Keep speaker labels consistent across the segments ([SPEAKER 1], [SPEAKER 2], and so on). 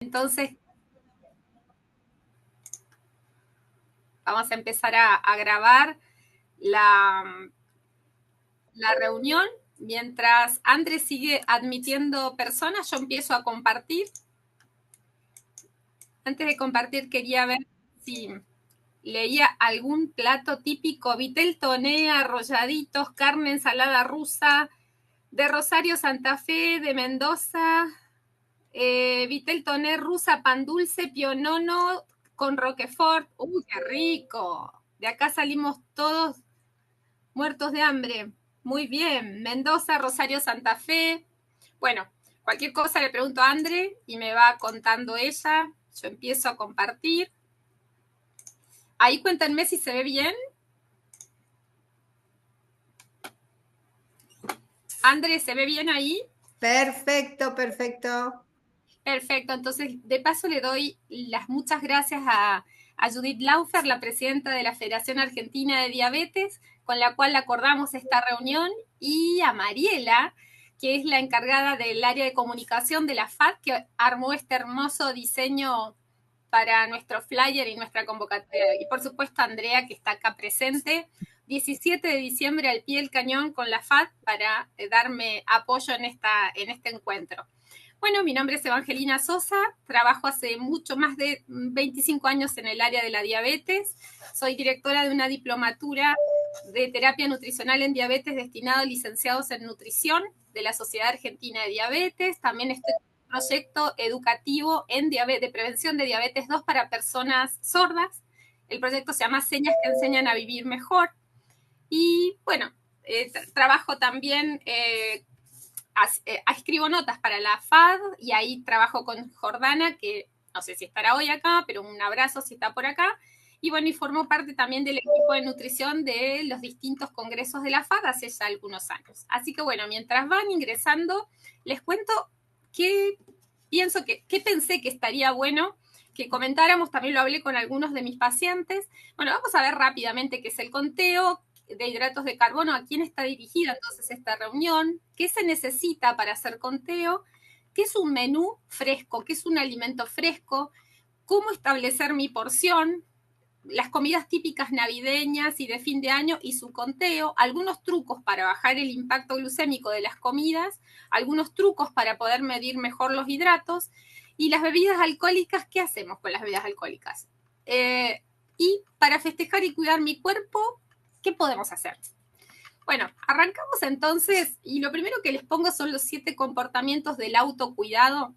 [SPEAKER 1] Entonces, vamos a empezar a grabar la reunión. Mientras Andrés sigue admitiendo personas, yo empiezo a compartir. Antes de compartir, quería ver si leía algún plato típico: vitel toné, arrolladitos, carne, ensalada rusa, de Rosario, Santa Fe, de Mendoza, vitel toné rusa, pan dulce, pionono con roquefort. ¡Uy, qué rico! De acá salimos todos muertos de hambre. Muy bien. Mendoza, Rosario, Santa Fe. Bueno, cualquier cosa le pregunto a Andre y me va contando ella. Yo empiezo a compartir. Ahí cuéntenme si se ve bien. Andre, ¿se ve bien ahí?
[SPEAKER 2] Perfecto, perfecto.
[SPEAKER 1] Perfecto, entonces de paso le doy las muchas gracias a Judith Laufer, la presidenta de la Federación Argentina de Diabetes, con la cual acordamos esta reunión, y a Mariela, que es la encargada del área de comunicación de la FAD, que armó este hermoso diseño para nuestro flyer y nuestra convocatoria. Y por supuesto a Andrea, que está acá presente. 17 de diciembre al pie del cañón con la FAD para darme apoyo en este encuentro. Bueno, mi nombre es Evangelina Sosa, trabajo hace mucho más de 25 años en el área de la diabetes, soy directora de una diplomatura de terapia nutricional en diabetes destinado a licenciados en nutrición de la Sociedad Argentina de Diabetes, también estoy en un proyecto educativo de prevención de diabetes 2 para personas sordas, el proyecto se llama Señas que enseñan a vivir mejor, y bueno, trabajo también escribo notas para la FAD y ahí trabajo con Jordana, que no sé si estará hoy acá, pero un abrazo si está por acá. Y bueno, y formo parte también del equipo de nutrición de los distintos congresos de la FAD hace ya algunos años. Así que bueno, mientras van ingresando, les cuento qué qué pensé que estaría bueno que comentáramos, también lo hablé con algunos de mis pacientes. Bueno, vamos a ver rápidamente qué es el conteo de hidratos de carbono, a quién está dirigida entonces esta reunión, qué se necesita para hacer conteo, qué es un menú fresco, qué es un alimento fresco, cómo establecer mi porción, las comidas típicas navideñas y de fin de año y su conteo, algunos trucos para bajar el impacto glucémico de las comidas, algunos trucos para poder medir mejor los hidratos y las bebidas alcohólicas. ¿Qué hacemos con las bebidas alcohólicas? Y para festejar y cuidar mi cuerpo, ¿qué podemos hacer? Bueno, arrancamos entonces y lo primero que les pongo son los 7 comportamientos del autocuidado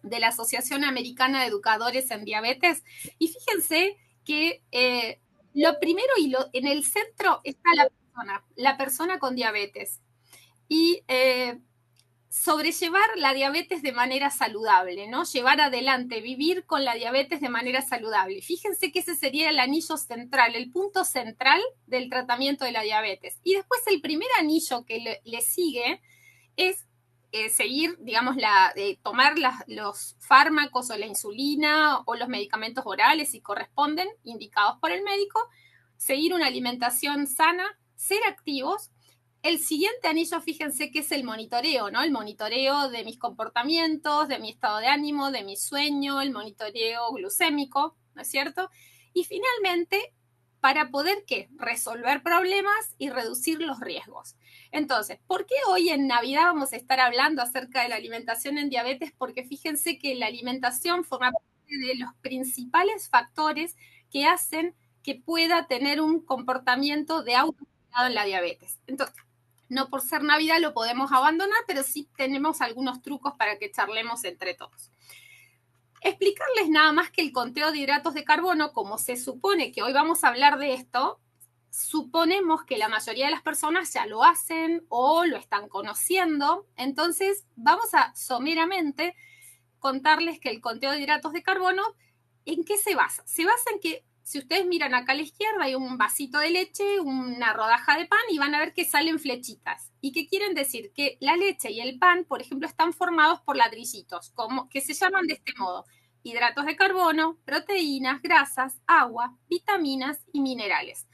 [SPEAKER 1] de la Asociación Americana de Educadores en Diabetes. Y fíjense que lo primero en el centro está la persona con diabetes. Y sobrellevar la diabetes de manera saludable, ¿no? Llevar adelante, vivir con la diabetes de manera saludable. Fíjense que ese sería el anillo central, el punto central del tratamiento de la diabetes. Y después el primer anillo que le sigue es seguir, digamos, tomar los fármacos o la insulina o los medicamentos orales si corresponden, indicados por el médico, seguir una alimentación sana, ser activos. El siguiente anillo, fíjense que es el monitoreo, ¿no? El monitoreo de mis comportamientos, de mi estado de ánimo, de mi sueño, el monitoreo glucémico, ¿no es cierto? Y finalmente, para poder, ¿qué? Resolver problemas y reducir los riesgos. Entonces, ¿por qué hoy en Navidad vamos a estar hablando acerca de la alimentación en diabetes? Porque fíjense que la alimentación forma parte de los principales factores que hacen que pueda tener un comportamiento de autocuidado en la diabetes. Entonces, no por ser Navidad lo podemos abandonar, pero sí tenemos algunos trucos para que charlemos entre todos. Explicarles nada más que el conteo de hidratos de carbono, como se supone que hoy vamos a hablar de esto, suponemos que la mayoría de las personas ya lo hacen o lo están conociendo. Entonces, vamos a someramente contarles que el conteo de hidratos de carbono, ¿en qué se basa? Se basa en que si ustedes miran acá a la izquierda hay un vasito de leche, una rodaja de pan y van a ver que salen flechitas. ¿Y qué quieren decir? Que la leche y el pan, por ejemplo, están formados por ladrillitos, que se llaman de este modo: hidratos de carbono, proteínas, grasas, agua, vitaminas y minerales.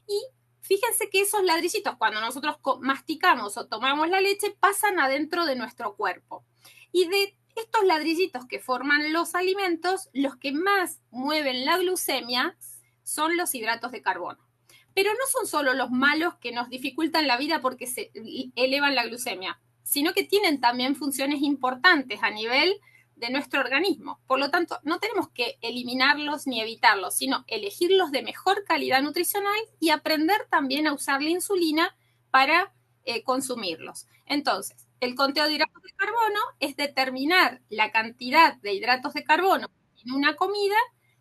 [SPEAKER 1] Y fíjense que esos ladrillitos, cuando nosotros masticamos o tomamos la leche, pasan adentro de nuestro cuerpo. Y Estos ladrillitos que forman los alimentos, los que más mueven la glucemia son los hidratos de carbono. Pero no son solo los malos que nos dificultan la vida porque se elevan la glucemia, sino que tienen también funciones importantes a nivel de nuestro organismo. Por lo tanto, no tenemos que eliminarlos ni evitarlos, sino elegirlos de mejor calidad nutricional y aprender también a usar la insulina para consumirlos. Entonces, el conteo de hidratos de carbono es determinar la cantidad de hidratos de carbono en una comida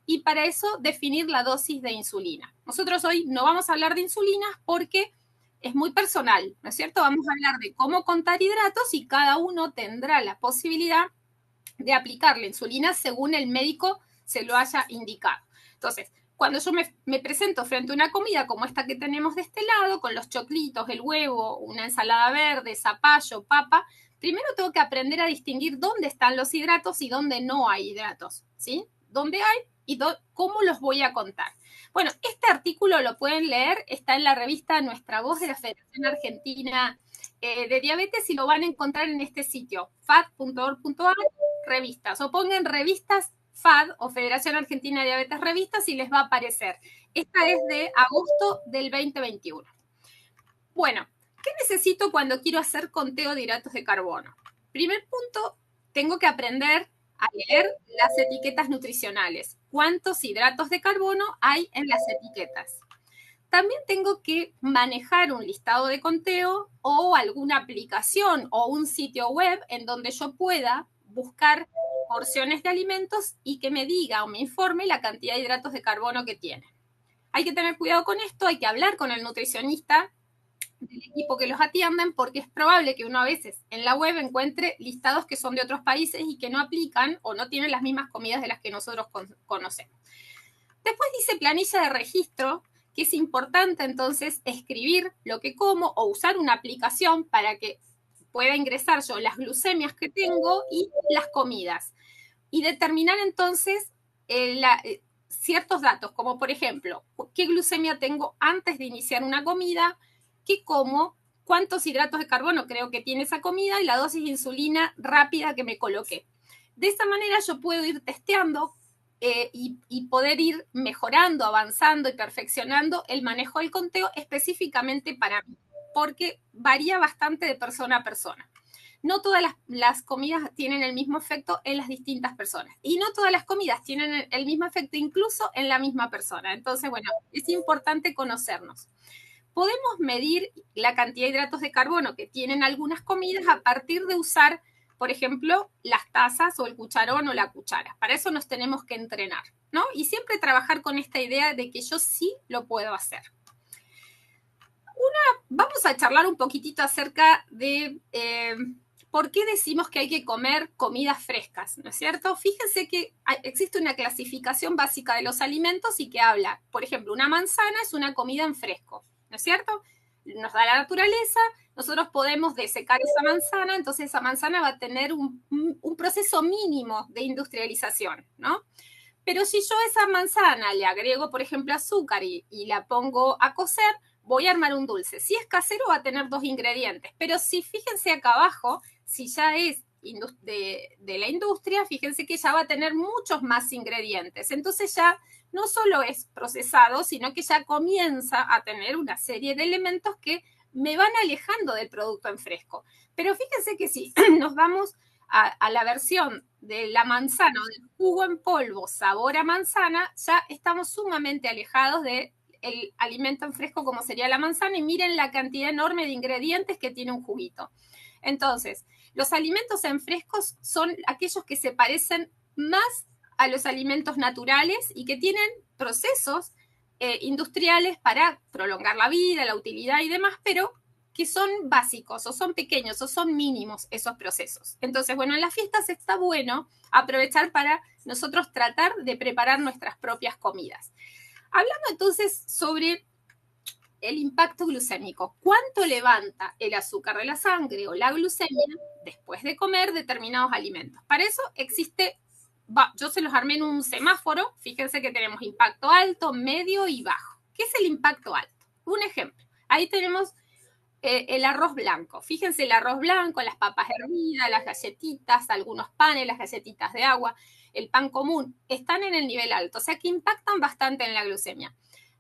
[SPEAKER 1] y para eso definir la dosis de insulina. Nosotros hoy no vamos a hablar de insulinas porque es muy personal, ¿no es cierto? Vamos a hablar de cómo contar hidratos y cada uno tendrá la posibilidad de aplicar la insulina según el médico se lo haya indicado. Entonces, cuando yo me presento frente a una comida como esta que tenemos de este lado, con los choclitos, el huevo, una ensalada verde, zapallo, papa, primero tengo que aprender a distinguir dónde están los hidratos y dónde no hay hidratos, ¿sí? Dónde hay y cómo los voy a contar. Bueno, este artículo lo pueden leer, está en la revista Nuestra Voz de la Federación Argentina de Diabetes y lo van a encontrar en este sitio, fad.org.ar, revistas, o pongan revistas FAD o Federación Argentina de Diabetes Revistas y les va a aparecer. Esta es de agosto del 2021. Bueno, ¿qué necesito cuando quiero hacer conteo de hidratos de carbono? Primer punto, tengo que aprender a leer las etiquetas nutricionales. ¿Cuántos hidratos de carbono hay en las etiquetas? También tengo que manejar un listado de conteo o alguna aplicación o un sitio web en donde yo pueda buscar porciones de alimentos y que me diga o me informe la cantidad de hidratos de carbono que tiene. Hay que tener cuidado con esto, hay que hablar con el nutricionista del equipo que los atienden porque es probable que uno a veces en la web encuentre listados que son de otros países y que no aplican o no tienen las mismas comidas de las que nosotros conocemos. Después dice planilla de registro, que es importante entonces escribir lo que como o usar una aplicación para que pueda ingresar yo las glucemias que tengo y las comidas. Y determinar entonces ciertos datos, como por ejemplo, qué glucemia tengo antes de iniciar una comida, qué como, cuántos hidratos de carbono creo que tiene esa comida y la dosis de insulina rápida que me coloqué. De esa manera yo puedo ir testeando y poder ir mejorando, avanzando y perfeccionando el manejo del conteo específicamente para mí, porque varía bastante de persona a persona. No todas las comidas tienen el mismo efecto en las distintas personas. Y no todas las comidas tienen el mismo efecto incluso en la misma persona. Entonces, bueno, es importante conocernos. Podemos medir la cantidad de hidratos de carbono que tienen algunas comidas a partir de usar, por ejemplo, las tazas o el cucharón o la cuchara. Para eso nos tenemos que entrenar, ¿no? Y siempre trabajar con esta idea de que yo sí lo puedo hacer. Vamos a charlar un poquitito acerca de por qué decimos que hay que comer comidas frescas, ¿no es cierto? Fíjense que existe una clasificación básica de los alimentos y que habla, por ejemplo, una manzana es una comida en fresco, ¿no es cierto? Nos da la naturaleza, nosotros podemos desecar esa manzana, entonces esa manzana va a tener un proceso mínimo de industrialización, ¿no? Pero si yo a esa manzana le agrego, por ejemplo, azúcar y la pongo a cocer, voy a armar un dulce. Si es casero va a tener 2 ingredientes, pero si fíjense acá abajo, si ya es de la industria, fíjense que ya va a tener muchos más ingredientes. Entonces ya no solo es procesado, sino que ya comienza a tener una serie de elementos que me van alejando del producto en fresco. Pero fíjense que si nos vamos a la versión de la manzana o del jugo en polvo sabor a manzana, ya estamos sumamente alejados del alimento en fresco como sería la manzana y miren la cantidad enorme de ingredientes que tiene un juguito. Entonces, los alimentos en frescos son aquellos que se parecen más a los alimentos naturales y que tienen procesos industriales para prolongar la vida, la utilidad y demás, pero que son básicos o son pequeños o son mínimos esos procesos. Entonces, bueno, en las fiestas está bueno aprovechar para nosotros tratar de preparar nuestras propias comidas. Hablando entonces sobre el impacto glucémico, ¿cuánto levanta el azúcar de la sangre o la glucemia después de comer determinados alimentos? Para eso existe, yo se los armé en un semáforo, fíjense que tenemos impacto alto, medio y bajo. ¿Qué es el impacto alto? Un ejemplo, ahí tenemos el arroz blanco. Fíjense el arroz blanco, las papas hervidas, las galletitas, algunos panes, las galletitas de agua, el pan común, están en el nivel alto, o sea que impactan bastante en la glucemia.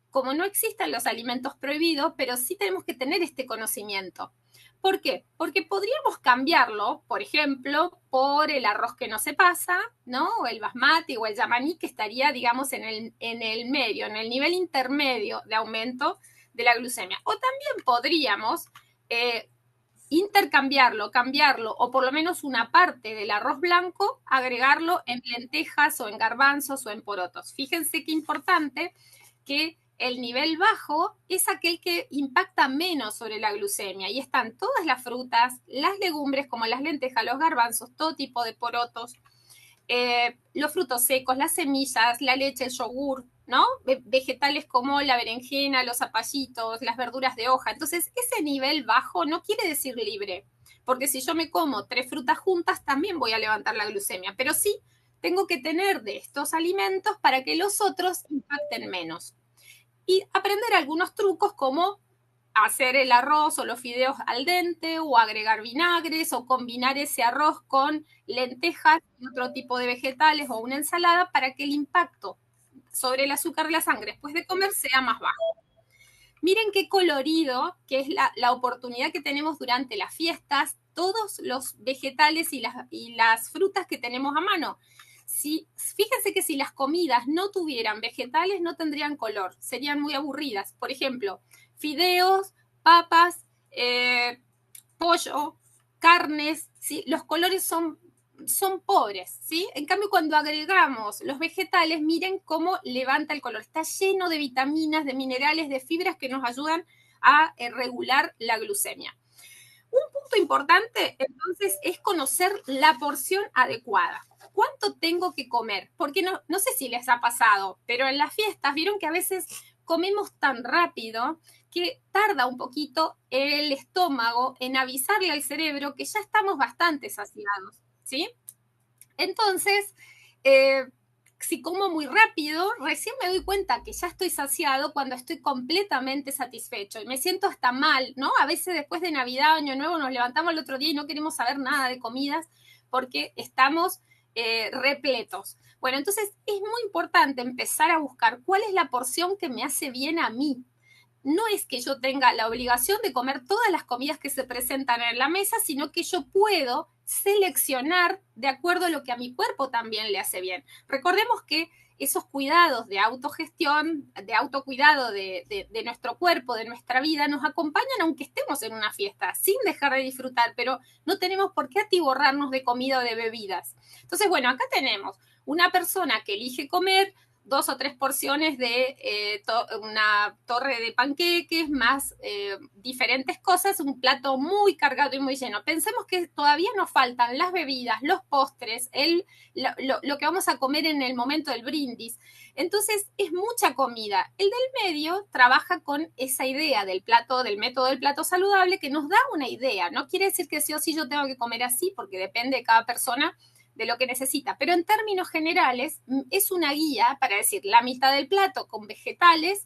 [SPEAKER 1] Como no existen los alimentos prohibidos, pero sí tenemos que tener este conocimiento. ¿Por qué? Porque podríamos cambiarlo, por ejemplo, por el arroz que no se pasa, ¿no? O el basmati o el yamaní, que estaría, digamos, en el medio, en el nivel intermedio de aumento de la glucemia. O también podríamos intercambiarlo, cambiarlo, o por lo menos una parte del arroz blanco, agregarlo en lentejas o en garbanzos o en porotos. Fíjense qué importante que el nivel bajo es aquel que impacta menos sobre la glucemia y están todas las frutas, las legumbres como las lentejas, los garbanzos, todo tipo de porotos, los frutos secos, las semillas, la leche, el yogur, ¿no? Vegetales como la berenjena, los zapallitos, las verduras de hoja. Entonces, ese nivel bajo no quiere decir libre, porque si yo me como 3 frutas juntas, también voy a levantar la glucemia, pero sí tengo que tener de estos alimentos para que los otros impacten menos. Y aprender algunos trucos como hacer el arroz o los fideos al dente o agregar vinagres o combinar ese arroz con lentejas y otro tipo de vegetales o una ensalada para que el impacto sobre el azúcar de la sangre después de comer sea más bajo. Miren qué colorido, que es la oportunidad que tenemos durante las fiestas, todos los vegetales y las frutas que tenemos a mano. Fíjense que si las comidas no tuvieran vegetales, no tendrían color, serían muy aburridas. Por ejemplo, fideos, papas, pollo, carnes, ¿sí? Los colores son pobres, ¿sí? En cambio, cuando agregamos los vegetales, miren cómo levanta el color. Está lleno de vitaminas, de minerales, de fibras que nos ayudan a regular la glucemia. Un punto importante, entonces, es conocer la porción adecuada. ¿Cuánto tengo que comer? Porque no sé si les ha pasado, pero en las fiestas vieron que a veces comemos tan rápido que tarda un poquito el estómago en avisarle al cerebro que ya estamos bastante saciados, ¿sí? Entonces, si como muy rápido, recién me doy cuenta que ya estoy saciado cuando estoy completamente satisfecho y me siento hasta mal, ¿no? A veces después de Navidad, Año Nuevo, nos levantamos el otro día y no queremos saber nada de comidas porque estamos repletos. Bueno, entonces es muy importante empezar a buscar cuál es la porción que me hace bien a mí. No es que yo tenga la obligación de comer todas las comidas que se presentan en la mesa, sino que yo puedo seleccionar de acuerdo a lo que a mi cuerpo también le hace bien. Recordemos que esos cuidados de autogestión, de autocuidado de nuestro cuerpo, de nuestra vida, nos acompañan aunque estemos en una fiesta, sin dejar de disfrutar, pero no tenemos por qué atiborrarnos de comida o de bebidas. Entonces, bueno, acá tenemos una persona que elige comer 2 o 3 porciones de una torre de panqueques, más diferentes cosas, un plato muy cargado y muy lleno. Pensemos que todavía nos faltan las bebidas, los postres, lo que vamos a comer en el momento del brindis. Entonces, es mucha comida. El del medio trabaja con esa idea del plato, del método del plato saludable, que nos da una idea. No quiere decir que sí o sí yo tengo que comer así, porque depende de cada persona de lo que necesita. Pero en términos generales, es una guía para decir la mitad del plato con vegetales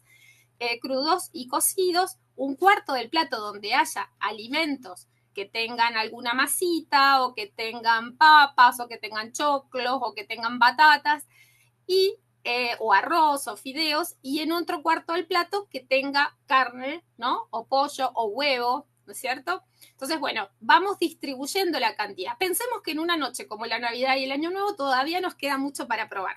[SPEAKER 1] crudos y cocidos, un cuarto del plato donde haya alimentos que tengan alguna masita o que tengan papas o que tengan choclos o que tengan batatas y o arroz o fideos, y en otro cuarto del plato que tenga carne, ¿no? O pollo o huevo, ¿no es cierto? Entonces, bueno, vamos distribuyendo la cantidad. Pensemos que en una noche como la Navidad y el Año Nuevo todavía nos queda mucho para probar.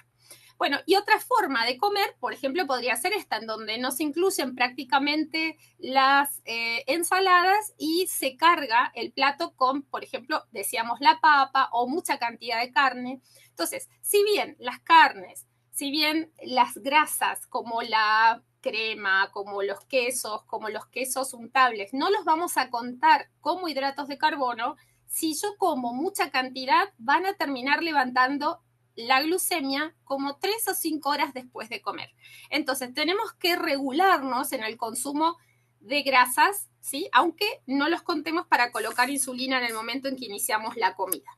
[SPEAKER 1] Bueno, y otra forma de comer, por ejemplo, podría ser esta, en donde no se incluyen prácticamente las ensaladas y se carga el plato con, por ejemplo, decíamos la papa o mucha cantidad de carne. Entonces, si bien las carnes, si bien las grasas como la crema, como los quesos untables, no los vamos a contar como hidratos de carbono, si yo como mucha cantidad, van a terminar levantando la glucemia como 3 o 5 horas después de comer. Entonces, tenemos que regularnos en el consumo de grasas, ¿sí? Aunque no los contemos para colocar insulina en el momento en que iniciamos la comida.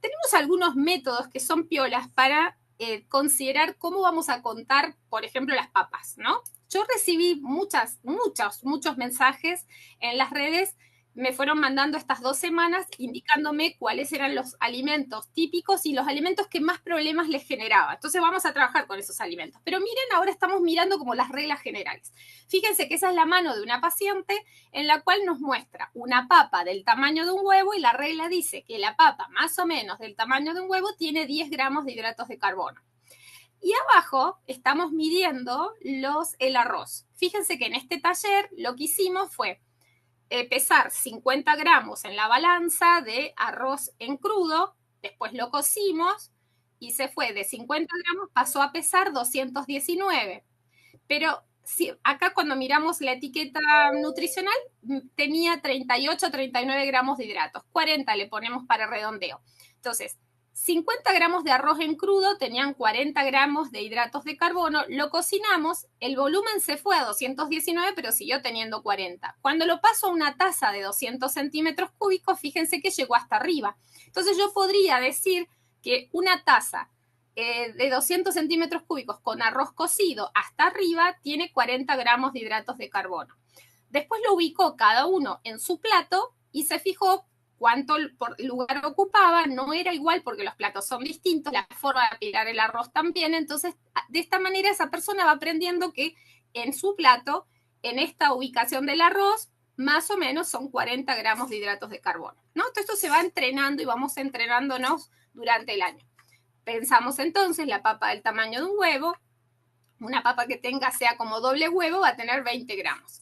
[SPEAKER 1] Tenemos algunos métodos que son piolas para considerar cómo vamos a contar, por ejemplo, las papas, ¿no? Yo recibí muchos mensajes en las redes, me fueron mandando estas 2 semanas indicándome cuáles eran los alimentos típicos y los alimentos que más problemas les generaba. Entonces vamos a trabajar con esos alimentos. Pero miren, ahora estamos mirando como las reglas generales. Fíjense que esa es la mano de una paciente en la cual nos muestra una papa del tamaño de un huevo y la regla dice que la papa más o menos del tamaño de un huevo tiene 10 gramos de hidratos de carbono. Y abajo estamos midiendo el arroz. Fíjense que en este taller lo que hicimos fue pesar 50 gramos en la balanza de arroz en crudo, después lo cocimos y se fue de 50 gramos, pasó a pesar 219. Pero si, acá cuando miramos la etiqueta nutricional, tenía 38, 39 gramos de hidratos, 40 le ponemos para redondeo. Entonces, 50 gramos de arroz en crudo tenían 40 gramos de hidratos de carbono, lo cocinamos, el volumen se fue a 219, pero siguió teniendo 40. Cuando lo paso a una taza de 200 centímetros cúbicos, fíjense que llegó hasta arriba. Entonces yo podría decir que una taza de 200 centímetros cúbicos con arroz cocido hasta arriba tiene 40 gramos de hidratos de carbono. Después lo ubicó cada uno en su plato y se fijó cuánto lugar ocupaba, no era igual porque los platos son distintos, la forma de apilar el arroz también, entonces de esta manera esa persona va aprendiendo que en su plato, en esta ubicación del arroz, más o menos son 40 gramos de hidratos de carbono, ¿no? Entonces esto se va entrenando y vamos entrenándonos durante el año. Pensamos entonces la papa del tamaño de un huevo, una papa que sea como doble huevo va a tener 20 gramos.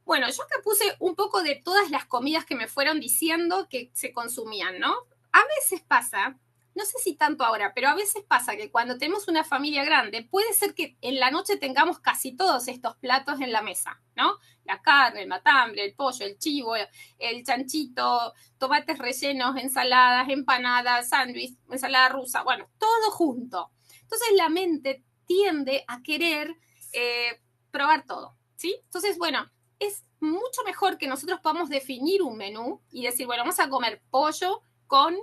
[SPEAKER 1] Bueno, yo acá puse un poco de todas las comidas que me fueron diciendo que se consumían, ¿no? A veces pasa, no sé si tanto ahora, pero a veces pasa que cuando tenemos una familia grande, puede ser que en la noche tengamos casi todos estos platos en la mesa, ¿no? La carne, el matambre, el pollo, el chivo, el chanchito, tomates rellenos, ensaladas, empanadas, sándwich, ensalada rusa, bueno, todo junto. Entonces la mente tiende a querer probar todo, ¿sí? Entonces, bueno, es mucho mejor que nosotros podamos definir un menú y decir, bueno, vamos a comer pollo con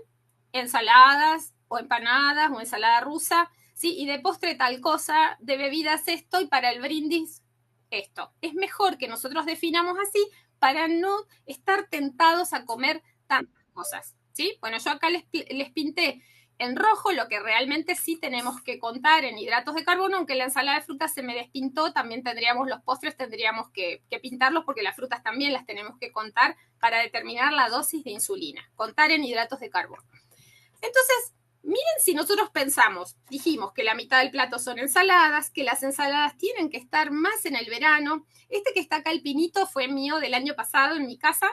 [SPEAKER 1] ensaladas o empanadas o ensalada rusa, ¿sí? Y de postre tal cosa, de bebidas esto y para el brindis esto. Es mejor que nosotros definamos así para no estar tentados a comer tantas cosas, ¿sí? Bueno, yo acá les pinté en rojo lo que realmente sí tenemos que contar en hidratos de carbono, aunque la ensalada de frutas se me despintó, también tendríamos los postres, tendríamos que pintarlos porque las frutas también las tenemos que contar para determinar la dosis de insulina, contar en hidratos de carbono. Entonces, miren si nosotros pensamos, dijimos que la mitad del plato son ensaladas, que las ensaladas tienen que estar más en el verano. Este que está acá, el pinito, fue mío del año pasado en mi casa,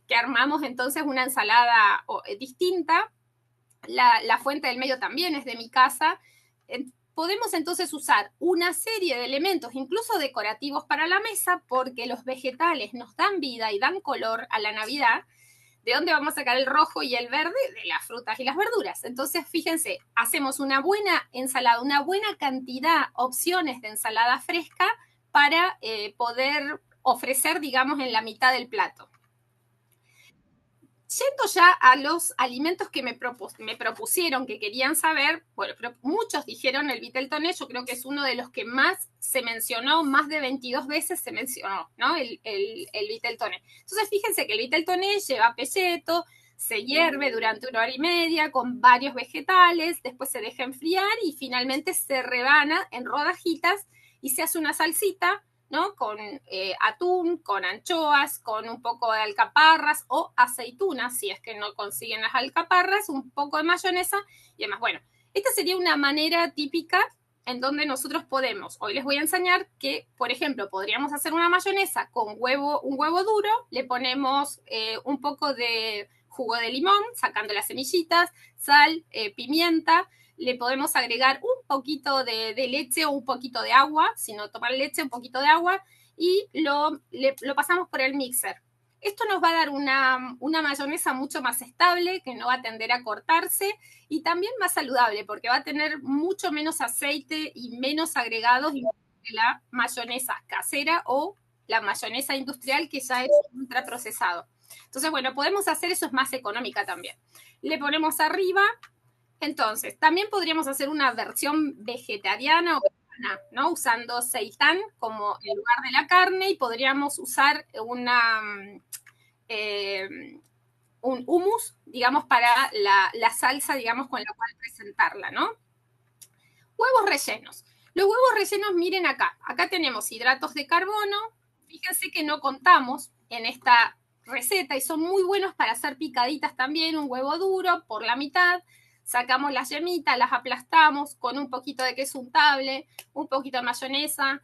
[SPEAKER 1] que armamos entonces una ensalada distinta. La fuente del medio también es de mi casa. Podemos entonces usar una serie de elementos, incluso decorativos para la mesa, porque los vegetales nos dan vida y dan color a la Navidad. ¿De dónde vamos a sacar el rojo y el verde? De las frutas y las verduras. Entonces, fíjense, hacemos una buena ensalada, una buena cantidad, opciones de ensalada fresca para poder ofrecer, digamos, en la mitad del plato. Yendo ya a los alimentos que me propusieron, que querían saber, bueno, pero muchos dijeron el vitel toné, yo creo que es uno de los que más se mencionó, más de 22 veces se mencionó, ¿no? El vitel toné. Entonces, fíjense que el vitel toné lleva pelleto, se hierve durante 1 hora y media con varios vegetales, después se deja enfriar y finalmente se rebana en rodajitas y se hace una salsita, ¿no? Con atún, con anchoas, con un poco de alcaparras o aceitunas, si es que no consiguen las alcaparras, un poco de mayonesa y demás. Bueno, esta sería una manera típica en donde nosotros podemos, hoy les voy a enseñar que, por ejemplo, podríamos hacer una mayonesa con un huevo duro, le ponemos un poco de jugo de limón, sacando las semillitas, sal, pimienta, le podemos agregar un poquito de leche o un poquito de agua, si no tomar leche, un poquito de agua, y lo pasamos por el mixer. Esto nos va a dar una mayonesa mucho más estable, que no va a tender a cortarse, y también más saludable, porque va a tener mucho menos aceite y menos agregados que la mayonesa casera o la mayonesa industrial, que ya es ultraprocesado. Entonces, bueno, podemos hacer eso, es más económica también. Le ponemos arriba. Entonces, también podríamos hacer una versión vegetariana o vegana, ¿no? Usando seitán como en lugar de la carne, y podríamos usar eh, un hummus, digamos, para la salsa, digamos, con la cual presentarla, ¿no? Huevos rellenos. Los huevos rellenos, miren acá. Acá tenemos hidratos de carbono. Fíjense que no contamos en esta receta y son muy buenos para hacer picaditas también. Un huevo duro por la mitad. Sacamos las yemitas, las aplastamos con un poquito de queso untable, un poquito de mayonesa,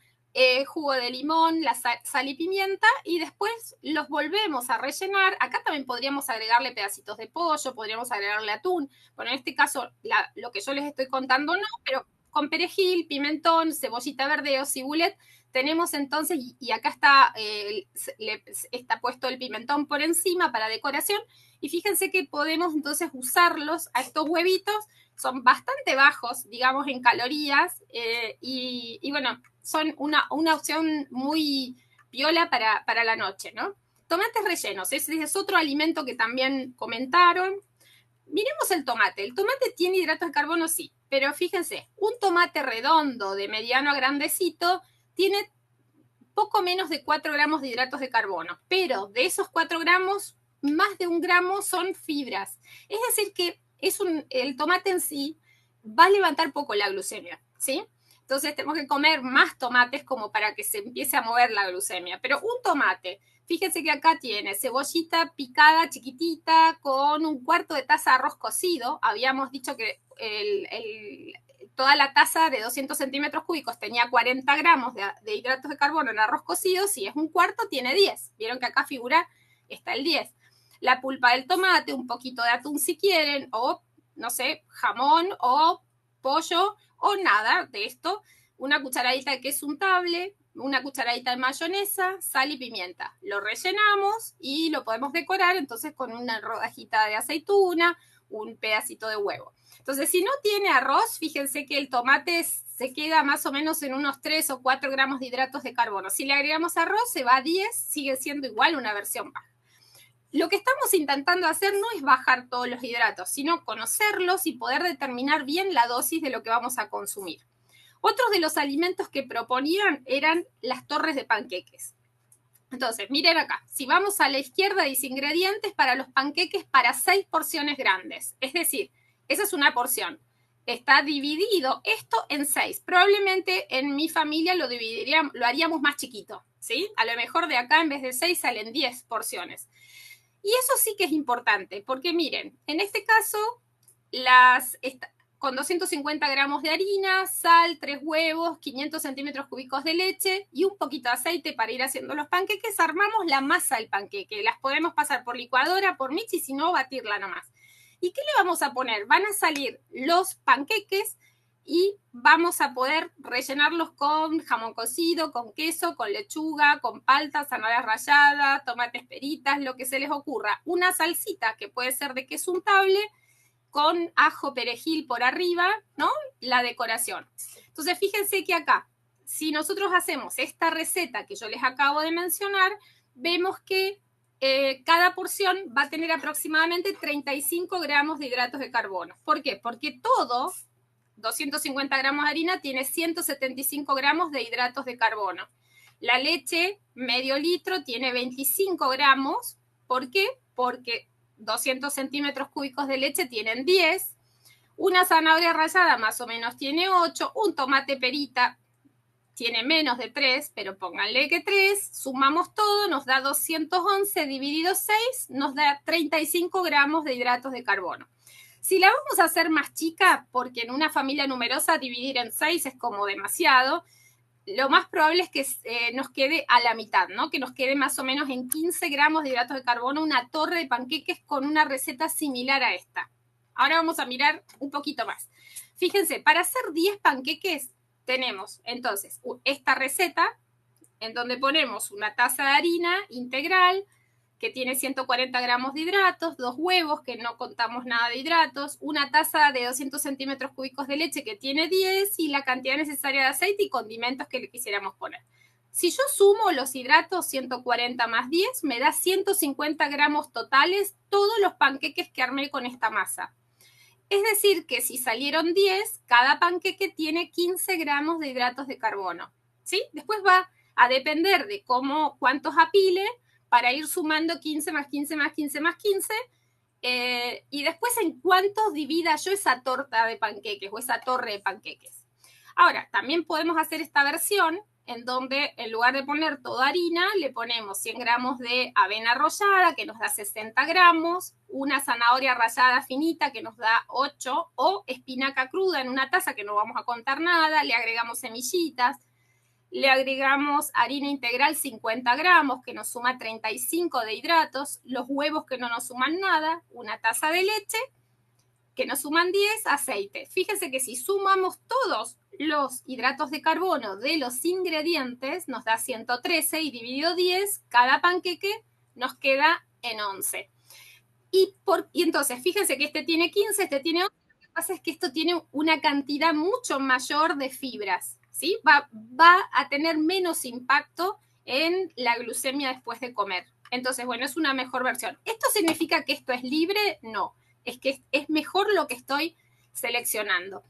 [SPEAKER 1] jugo de limón, la sal y pimienta, y después los volvemos a rellenar. Acá también podríamos agregarle pedacitos de pollo, podríamos agregarle atún. Bueno, en este caso, lo que yo les estoy contando no, pero con perejil, pimentón, cebollita verde o cibulet, tenemos entonces, y acá está puesto el pimentón por encima para decoración, y fíjense que podemos entonces usarlos a estos huevitos, son bastante bajos, digamos, en calorías, y bueno, son una opción muy piola para la noche, ¿no? Tomates rellenos, ese es otro alimento que también comentaron. Miremos el tomate. El tomate tiene hidratos de carbono, sí, pero fíjense, un tomate redondo de mediano a grandecito tiene poco menos de 4 gramos de hidratos de carbono, pero de esos 4 gramos, más de 1 gramo son fibras. Es decir, que el tomate en sí va a levantar poco la glucemia, ¿sí? Entonces tenemos que comer más tomates como para que se empiece a mover la glucemia. Pero un tomate, fíjense que acá tiene cebollita picada chiquitita con 1/4 de taza de arroz cocido. Habíamos dicho que toda la taza de 200 centímetros cúbicos tenía 40 gramos de hidratos de carbono en arroz cocido. Si es 1/4, tiene 10. Vieron que acá figura, está el 10. La pulpa del tomate, un poquito de atún si quieren, o no sé, jamón o pollo o nada de esto, una cucharadita de queso untable, una cucharadita de mayonesa, sal y pimienta. Lo rellenamos y lo podemos decorar entonces con una rodajita de aceituna, un pedacito de huevo. Entonces, si no tiene arroz, fíjense que el tomate se queda más o menos en unos 3 o 4 gramos de hidratos de carbono. Si le agregamos arroz, se va a 10, sigue siendo igual una versión baja. Lo que estamos intentando hacer no es bajar todos los hidratos, sino conocerlos y poder determinar bien la dosis de lo que vamos a consumir. Otros de los alimentos que proponían eran las torres de panqueques. Entonces, miren acá, si vamos a la izquierda dice ingredientes para los panqueques para 6 porciones grandes. Es decir, esa es una porción. Está dividido esto en 6. Probablemente en mi familia lo haríamos más chiquito, ¿sí? A lo mejor de acá en vez de 6 salen 10 porciones. Y eso sí que es importante, porque miren, en este caso, con 250 gramos de harina, sal, 3 huevos, 500 centímetros cúbicos de leche y un poquito de aceite para ir haciendo los panqueques, armamos la masa del panqueque. Las podemos pasar por licuadora, por mix, y si no, batirla nomás. ¿Y qué le vamos a poner? Van a salir los panqueques y vamos a poder rellenarlos con jamón cocido, con queso, con lechuga, con palta, zanahorias ralladas, tomates peritas, lo que se les ocurra. Una salsita que puede ser de queso untable con ajo, perejil por arriba, ¿no? La decoración. Entonces, fíjense que acá, si nosotros hacemos esta receta que yo les acabo de mencionar, vemos que cada porción va a tener aproximadamente 35 gramos de hidratos de carbono. ¿Por qué? Porque todo 250 gramos de harina tiene 175 gramos de hidratos de carbono. La leche, medio litro, tiene 25 gramos. ¿Por qué? Porque 200 centímetros cúbicos de leche tienen 10. Una zanahoria rallada más o menos tiene 8. Un tomate perita tiene menos de 3, pero pónganle que 3. Sumamos todo, nos da 211 dividido 6, nos da 35 gramos de hidratos de carbono. Si la vamos a hacer más chica, porque en una familia numerosa dividir en 6 es como demasiado, lo más probable es que nos quede a la mitad, ¿no? Que nos quede más o menos en 15 gramos de hidratos de carbono una torre de panqueques con una receta similar a esta. Ahora vamos a mirar un poquito más. Fíjense, para hacer 10 panqueques tenemos entonces esta receta en donde ponemos una taza de harina integral, que tiene 140 gramos de hidratos, 2 huevos, que no contamos nada de hidratos, una taza de 200 centímetros cúbicos de leche, que tiene 10, y la cantidad necesaria de aceite y condimentos que le quisiéramos poner. Si yo sumo los hidratos, 140 más 10, me da 150 gramos totales todos los panqueques que armé con esta masa. Es decir, que si salieron 10, cada panqueque tiene 15 gramos de hidratos de carbono, ¿sí? Después va a depender de cuántos apile para ir sumando 15 más 15 más 15 más 15, y después en cuántos divida yo esa torta de panqueques o esa torre de panqueques. Ahora, también podemos hacer esta versión en donde en lugar de poner toda harina, le ponemos 100 gramos de avena rallada, que nos da 60 gramos, una zanahoria rallada finita, que nos da 8, o espinaca cruda en una taza, que no vamos a contar nada, le agregamos semillitas, le agregamos harina integral 50 gramos, que nos suma 35 de hidratos, los huevos que no nos suman nada, una taza de leche, que nos suman 10, aceite. Fíjense que si sumamos todos los hidratos de carbono de los ingredientes, nos da 113 y dividido 10, cada panqueque nos queda en 11. Y entonces, fíjense que este tiene 15, este tiene 11, lo que pasa es que esto tiene una cantidad mucho mayor de fibras, ¿sí? Va a tener menos impacto en la glucemia después de comer. Entonces, bueno, es una mejor versión. ¿Esto significa que esto es libre? No. Es que es mejor lo que estoy seleccionando.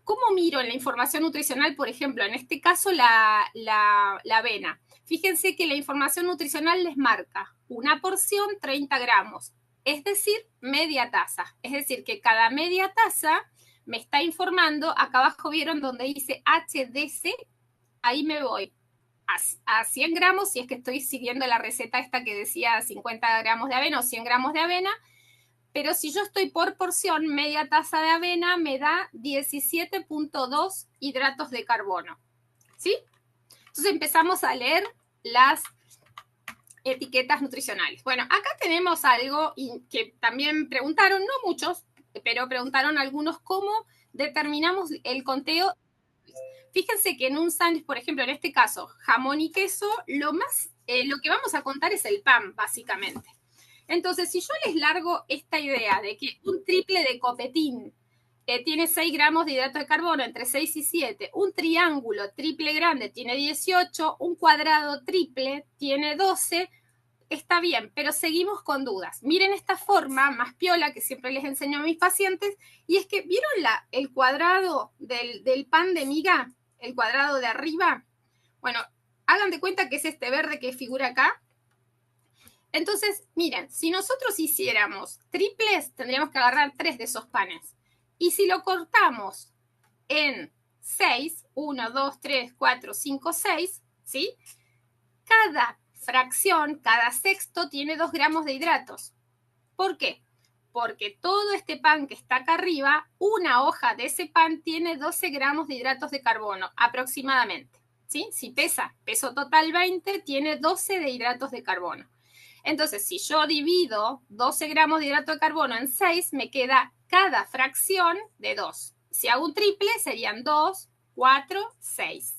[SPEAKER 1] ¿Cómo miro en la información nutricional, por ejemplo, en este caso la avena? Fíjense que la información nutricional les marca una porción 30 gramos, es decir, media taza. Es decir, que cada media taza me está informando, acá abajo vieron donde dice HDC, ahí me voy a 100 gramos, si es que estoy siguiendo la receta esta que decía 50 gramos de avena o 100 gramos de avena, pero si yo estoy por porción, media taza de avena me da 17.2 hidratos de carbono, ¿sí? Entonces empezamos a leer las etiquetas nutricionales. Bueno, acá tenemos algo que también preguntaron, no muchos, pero preguntaron algunos cómo determinamos el conteo. Fíjense que en un sándwich, por ejemplo, en este caso, jamón y queso, lo que vamos a contar es el pan, básicamente. Entonces, si yo les largo esta idea de que un triple de copetín tiene 6 gramos de hidrato de carbono, entre 6 y 7, un triángulo triple grande tiene 18, un cuadrado triple tiene 12, está bien, pero seguimos con dudas. Miren esta forma más piola que siempre les enseño a mis pacientes, y es que, ¿vieron el cuadrado del pan de miga? El cuadrado de arriba. Bueno, hagan de cuenta que es este verde que figura acá. Entonces, miren, si nosotros hiciéramos triples, tendríamos que agarrar 3 de esos panes. Y si lo cortamos en 6, 1, 2, 3, 4, 5, 6, ¿sí? Cada fracción, cada sexto tiene 2 gramos de hidratos. ¿Por qué? Porque todo este pan que está acá arriba, una hoja de ese pan tiene 12 gramos de hidratos de carbono, aproximadamente. ¿Sí? Si peso total 20, tiene 12 de hidratos de carbono. Entonces, si yo divido 12 gramos de hidrato de carbono en 6, me queda cada fracción de 2. Si hago un triple, serían 2, 4, 6.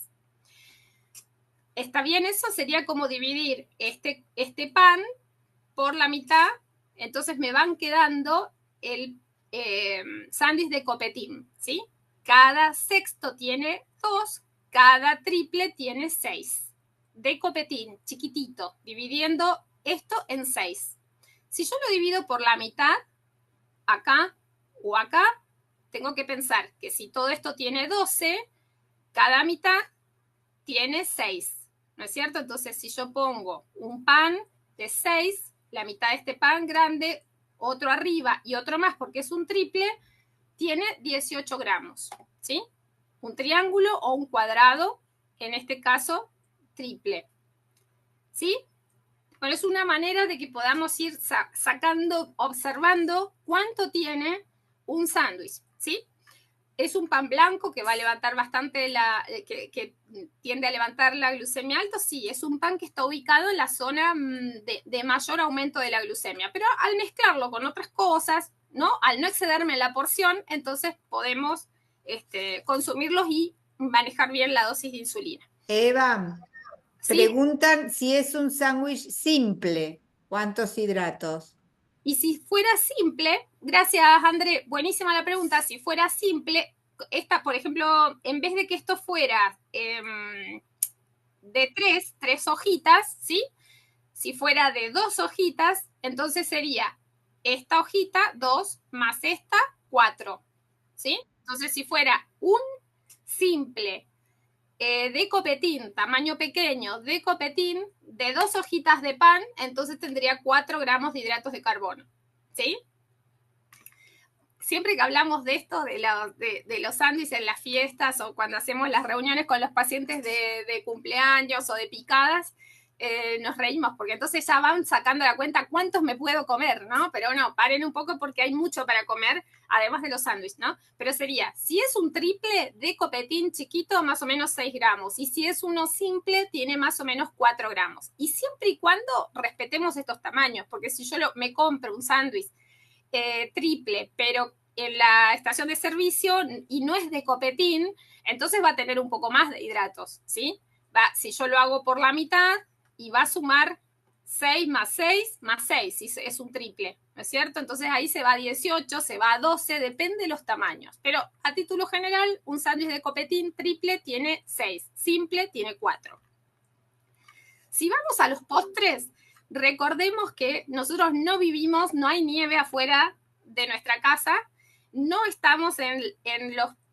[SPEAKER 1] ¿Está bien eso? Sería como dividir este pan por la mitad. Entonces me van quedando el sándwich de copetín, ¿sí? Cada sexto tiene 2, cada triple tiene 6. De copetín, chiquitito, dividiendo esto en 6. Si yo lo divido por la mitad, acá o acá, tengo que pensar que si todo esto tiene 12, cada mitad tiene 6, ¿no es cierto? Entonces, si yo pongo un pan de 6, la mitad de este pan grande, otro arriba y otro más porque es un triple, tiene 18 gramos, ¿sí? Un triángulo o un cuadrado, en este caso, triple, ¿sí? Bueno, es una manera de que podamos ir sacando, observando cuánto tiene un sándwich, ¿sí? Es un pan blanco que va a levantar bastante que tiende a levantar la glucemia alta. Sí, es un pan que está ubicado en la zona de mayor aumento de la glucemia, pero al mezclarlo con otras cosas, ¿no? Al no excederme en la porción, entonces podemos consumirlos y manejar bien la dosis de insulina.
[SPEAKER 2] Eva,
[SPEAKER 1] ¿Sí?
[SPEAKER 2] preguntan si es un sándwich simple. ¿Cuántos hidratos?
[SPEAKER 1] Y si fuera simple, gracias André, buenísima la pregunta, si fuera simple, esta, por ejemplo, en vez de que esto fuera de tres hojitas, ¿sí? Si fuera de 2 hojitas, entonces sería esta hojita, 2, más esta, 4, ¿sí? Entonces, si fuera un simple de copetín, tamaño pequeño, de copetín, de 2 hojitas de pan, entonces tendría 4 gramos de hidratos de carbono, ¿sí? Siempre que hablamos de esto, de los sándwiches en las fiestas o cuando hacemos las reuniones con los pacientes de cumpleaños o de picadas, nos reímos porque entonces ya van sacando la cuenta cuántos me puedo comer, ¿no? Pero no, paren un poco porque hay mucho para comer, además de los sándwiches, ¿no? Pero sería, si es un triple de copetín chiquito, más o menos 6 gramos. Y si es uno simple, tiene más o menos 4 gramos. Y siempre y cuando respetemos estos tamaños, porque si yo me compro un sándwich triple, pero en la estación de servicio y no es de copetín, entonces va a tener un poco más de hidratos, ¿sí? Si yo lo hago por la mitad y va a sumar 6 más 6 más 6, si es un triple, ¿no es cierto? Entonces ahí se va a 18, se va a 12, depende de los tamaños. Pero a título general, un sándwich de copetín triple tiene 6, simple tiene 4. Si vamos a los postres, recordemos que nosotros no vivimos, no hay nieve afuera de nuestra casa, no estamos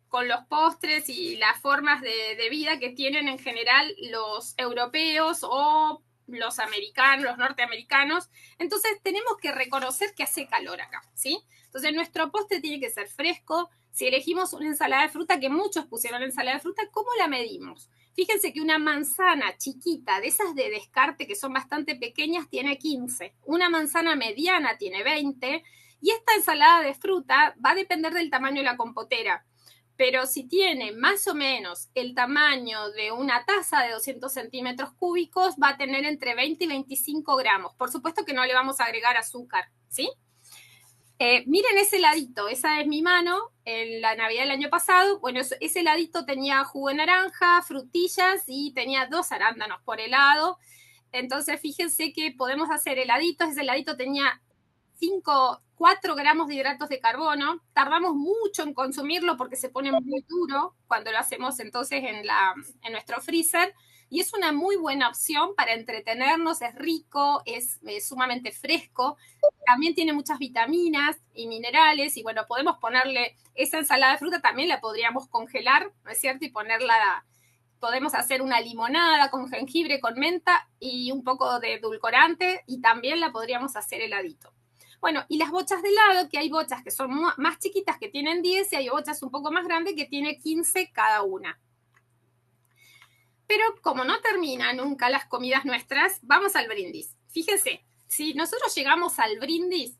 [SPEAKER 1] con los postres y las formas de vida que tienen en general los europeos o los americanos, los norteamericanos. Entonces tenemos que reconocer que hace calor acá, ¿sí? Entonces nuestro postre tiene que ser fresco. Si elegimos una ensalada de fruta, que muchos pusieron ensalada de fruta, ¿cómo la medimos? Fíjense que una manzana chiquita, de esas de descarte que son bastante pequeñas, tiene 15. Una manzana mediana tiene 20. Y esta ensalada de fruta va a depender del tamaño de la compotera. Pero si tiene más o menos el tamaño de una taza de 200 centímetros cúbicos, va a tener entre 20 y 25 gramos. Por supuesto que no le vamos a agregar azúcar, ¿sí? Miren ese heladito, esa es mi mano, en la Navidad del año pasado. Bueno, ese heladito tenía jugo de naranja, frutillas y tenía 2 arándanos por helado. Entonces, fíjense que podemos hacer heladitos. Ese heladito tenía 4 gramos de hidratos de carbono. Tardamos mucho en consumirlo porque se pone muy duro cuando lo hacemos entonces en nuestro freezer. Y es una muy buena opción para entretenernos, es rico, es sumamente fresco. También tiene muchas vitaminas y minerales y bueno, podemos ponerle esa ensalada de fruta, también la podríamos congelar, ¿no es cierto? Y ponerla, podemos hacer una limonada con jengibre, con menta y un poco de edulcorante y también la podríamos hacer heladito. Bueno, y las bochas de helado, que hay bochas que son más chiquitas que tienen 10 y hay bochas un poco más grandes que tienen 15 cada una. Pero como no terminan nunca las comidas nuestras, vamos al brindis. Fíjense, si nosotros llegamos al brindis,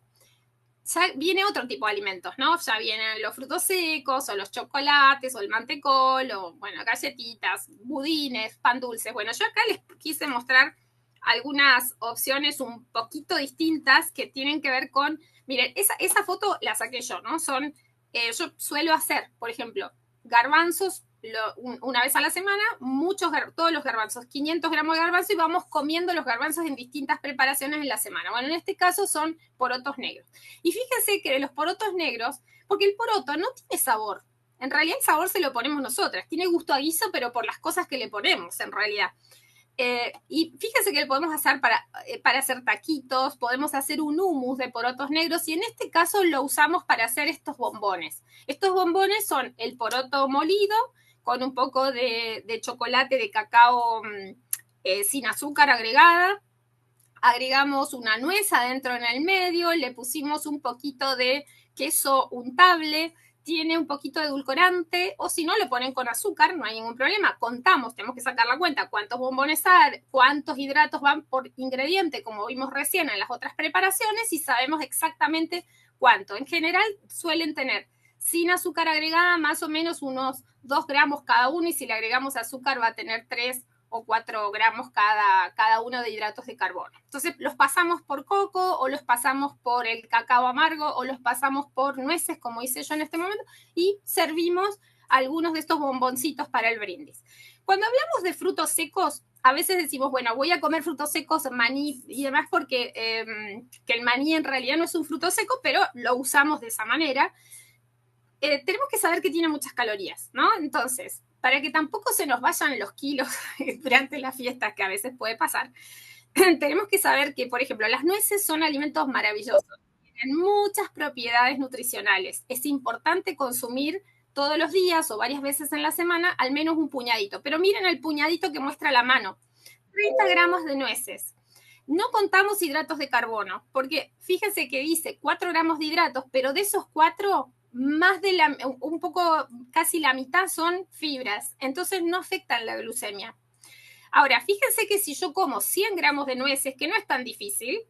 [SPEAKER 1] ya viene otro tipo de alimentos, ¿no? Ya vienen los frutos secos, o los chocolates, o el mantecol, o, bueno, galletitas, budines, pan dulces. Bueno, yo acá les quise mostrar algunas opciones un poquito distintas que tienen que ver con... Miren, esa foto la saqué yo, ¿no? Yo suelo hacer, por ejemplo, garbanzos una vez a la semana, todos los garbanzos, 500 gramos de garbanzo y vamos comiendo los garbanzos en distintas preparaciones en la semana. Bueno, en este caso son porotos negros. Y fíjense que de los porotos negros, porque el poroto no tiene sabor, en realidad el sabor se lo ponemos nosotras, tiene gusto a guiso, pero por las cosas que le ponemos en realidad. Y fíjense que lo podemos hacer para hacer taquitos, podemos hacer un hummus de porotos negros y en este caso lo usamos para hacer estos bombones. Estos bombones son el poroto molido con un poco de chocolate de cacao sin azúcar agregada. Agregamos una nuez adentro en el medio, le pusimos un poquito de queso untable, tiene un poquito de edulcorante, o si no, le ponen con azúcar, no hay ningún problema. Contamos, tenemos que sacar la cuenta cuántos bombones hay, cuántos hidratos van por ingrediente, como vimos recién en las otras preparaciones, y sabemos exactamente cuánto. En general, suelen tener sin azúcar agregada más o menos unos 2 gramos cada uno, y si le agregamos azúcar va a tener 3 o 4 gramos cada uno de hidratos de carbono. Entonces los pasamos por coco o los pasamos por el cacao amargo o los pasamos por nueces, como hice yo en este momento, y servimos algunos de estos bomboncitos para el brindis. Cuando hablamos de frutos secos, a veces decimos, bueno, voy a comer frutos secos, maní y demás, porque que el maní en realidad no es un fruto seco, pero lo usamos de esa manera. Tenemos que saber que tiene muchas calorías, ¿no? Entonces, para que tampoco se nos vayan los kilos durante las fiestas, que a veces puede pasar, tenemos que saber que, por ejemplo, las nueces son alimentos maravillosos. tienen muchas propiedades nutricionales. Es importante consumir todos los días o varias veces en la semana al menos un puñadito. Pero miren el puñadito que muestra la mano. 30 gramos de nueces. No contamos hidratos de carbono, porque fíjense que dice 4 gramos de hidratos, pero de esos 4, más de un poco, casi la mitad son fibras. Entonces no afectan la glucemia. Ahora, fíjense que si yo como 100 gramos de nueces, que no es tan difícil,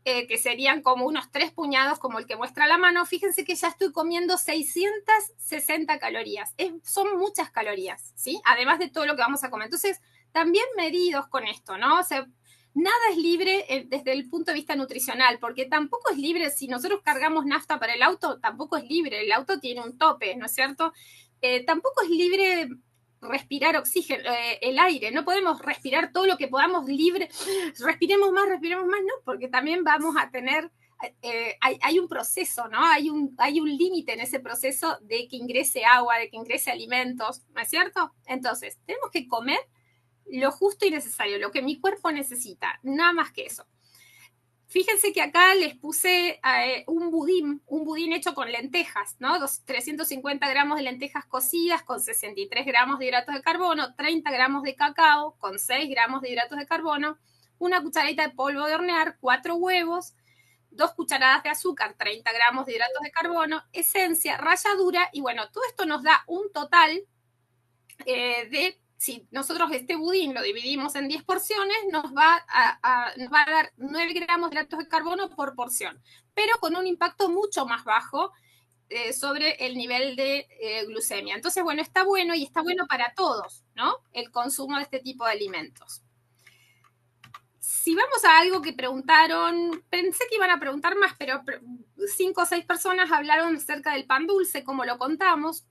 [SPEAKER 1] que serían como unos 3 puñados como el que muestra la mano, fíjense que ya estoy comiendo 660 calorías. Son muchas calorías, ¿sí? Además de todo lo que vamos a comer. Entonces, también medidos con esto, ¿no? O sea, nada es libre desde el punto de vista nutricional, porque tampoco es libre, si nosotros cargamos nafta para el auto, tampoco es libre, el auto tiene un tope, ¿no es cierto? Tampoco es libre respirar oxígeno, el aire, no podemos respirar todo lo que podamos libre, respiremos más, no, porque también vamos a tener, hay un proceso, ¿no? Hay un límite en ese proceso de que ingrese agua, de que ingrese alimentos, ¿no es cierto? Entonces, tenemos que comer lo justo y necesario, lo que mi cuerpo necesita, nada más que eso. Fíjense que acá les puse un budín hecho con lentejas, ¿no? 350 gramos de lentejas cocidas con 63 gramos de hidratos de carbono, 30 gramos de cacao con 6 gramos de hidratos de carbono, una cucharadita de polvo de hornear, 4 huevos, 2 cucharadas de azúcar, 30 gramos de hidratos de carbono, esencia, ralladura, y bueno, todo esto nos da un total de, si nosotros este budín lo dividimos en 10 porciones, nos va a dar 9 gramos de hidratos de carbono por porción, pero con un impacto mucho más bajo sobre el nivel de glucemia. Entonces, bueno, está bueno y está bueno para todos, ¿no? El consumo de este tipo de alimentos. Si vamos a algo que preguntaron, pensé que iban a preguntar más, pero 5 o 6 personas hablaron acerca del pan dulce, como lo contamos.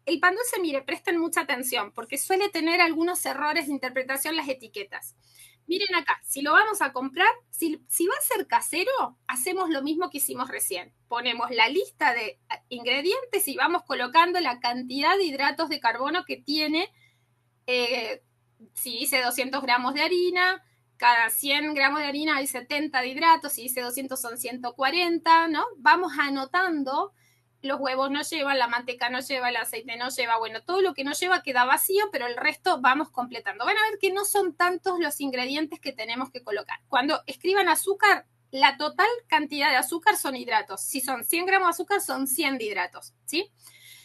[SPEAKER 1] El pan dulce, mire, presten mucha atención, porque suele tener algunos errores de interpretación las etiquetas. Miren acá, si lo vamos a comprar, si va a ser casero, hacemos lo mismo que hicimos recién. Ponemos la lista de ingredientes y vamos colocando la cantidad de hidratos de carbono que tiene. Si dice 200 gramos de harina, cada 100 gramos de harina hay 70 de hidratos, si dice 200 son 140, ¿no? Vamos anotando. Los huevos no llevan, la manteca no lleva, el aceite no lleva, bueno, todo lo que no lleva queda vacío, pero el resto vamos completando. Van a ver que no son tantos los ingredientes que tenemos que colocar. Cuando escriban azúcar, la total cantidad de azúcar son hidratos. Si son 100 gramos de azúcar, son 100 de hidratos, ¿sí?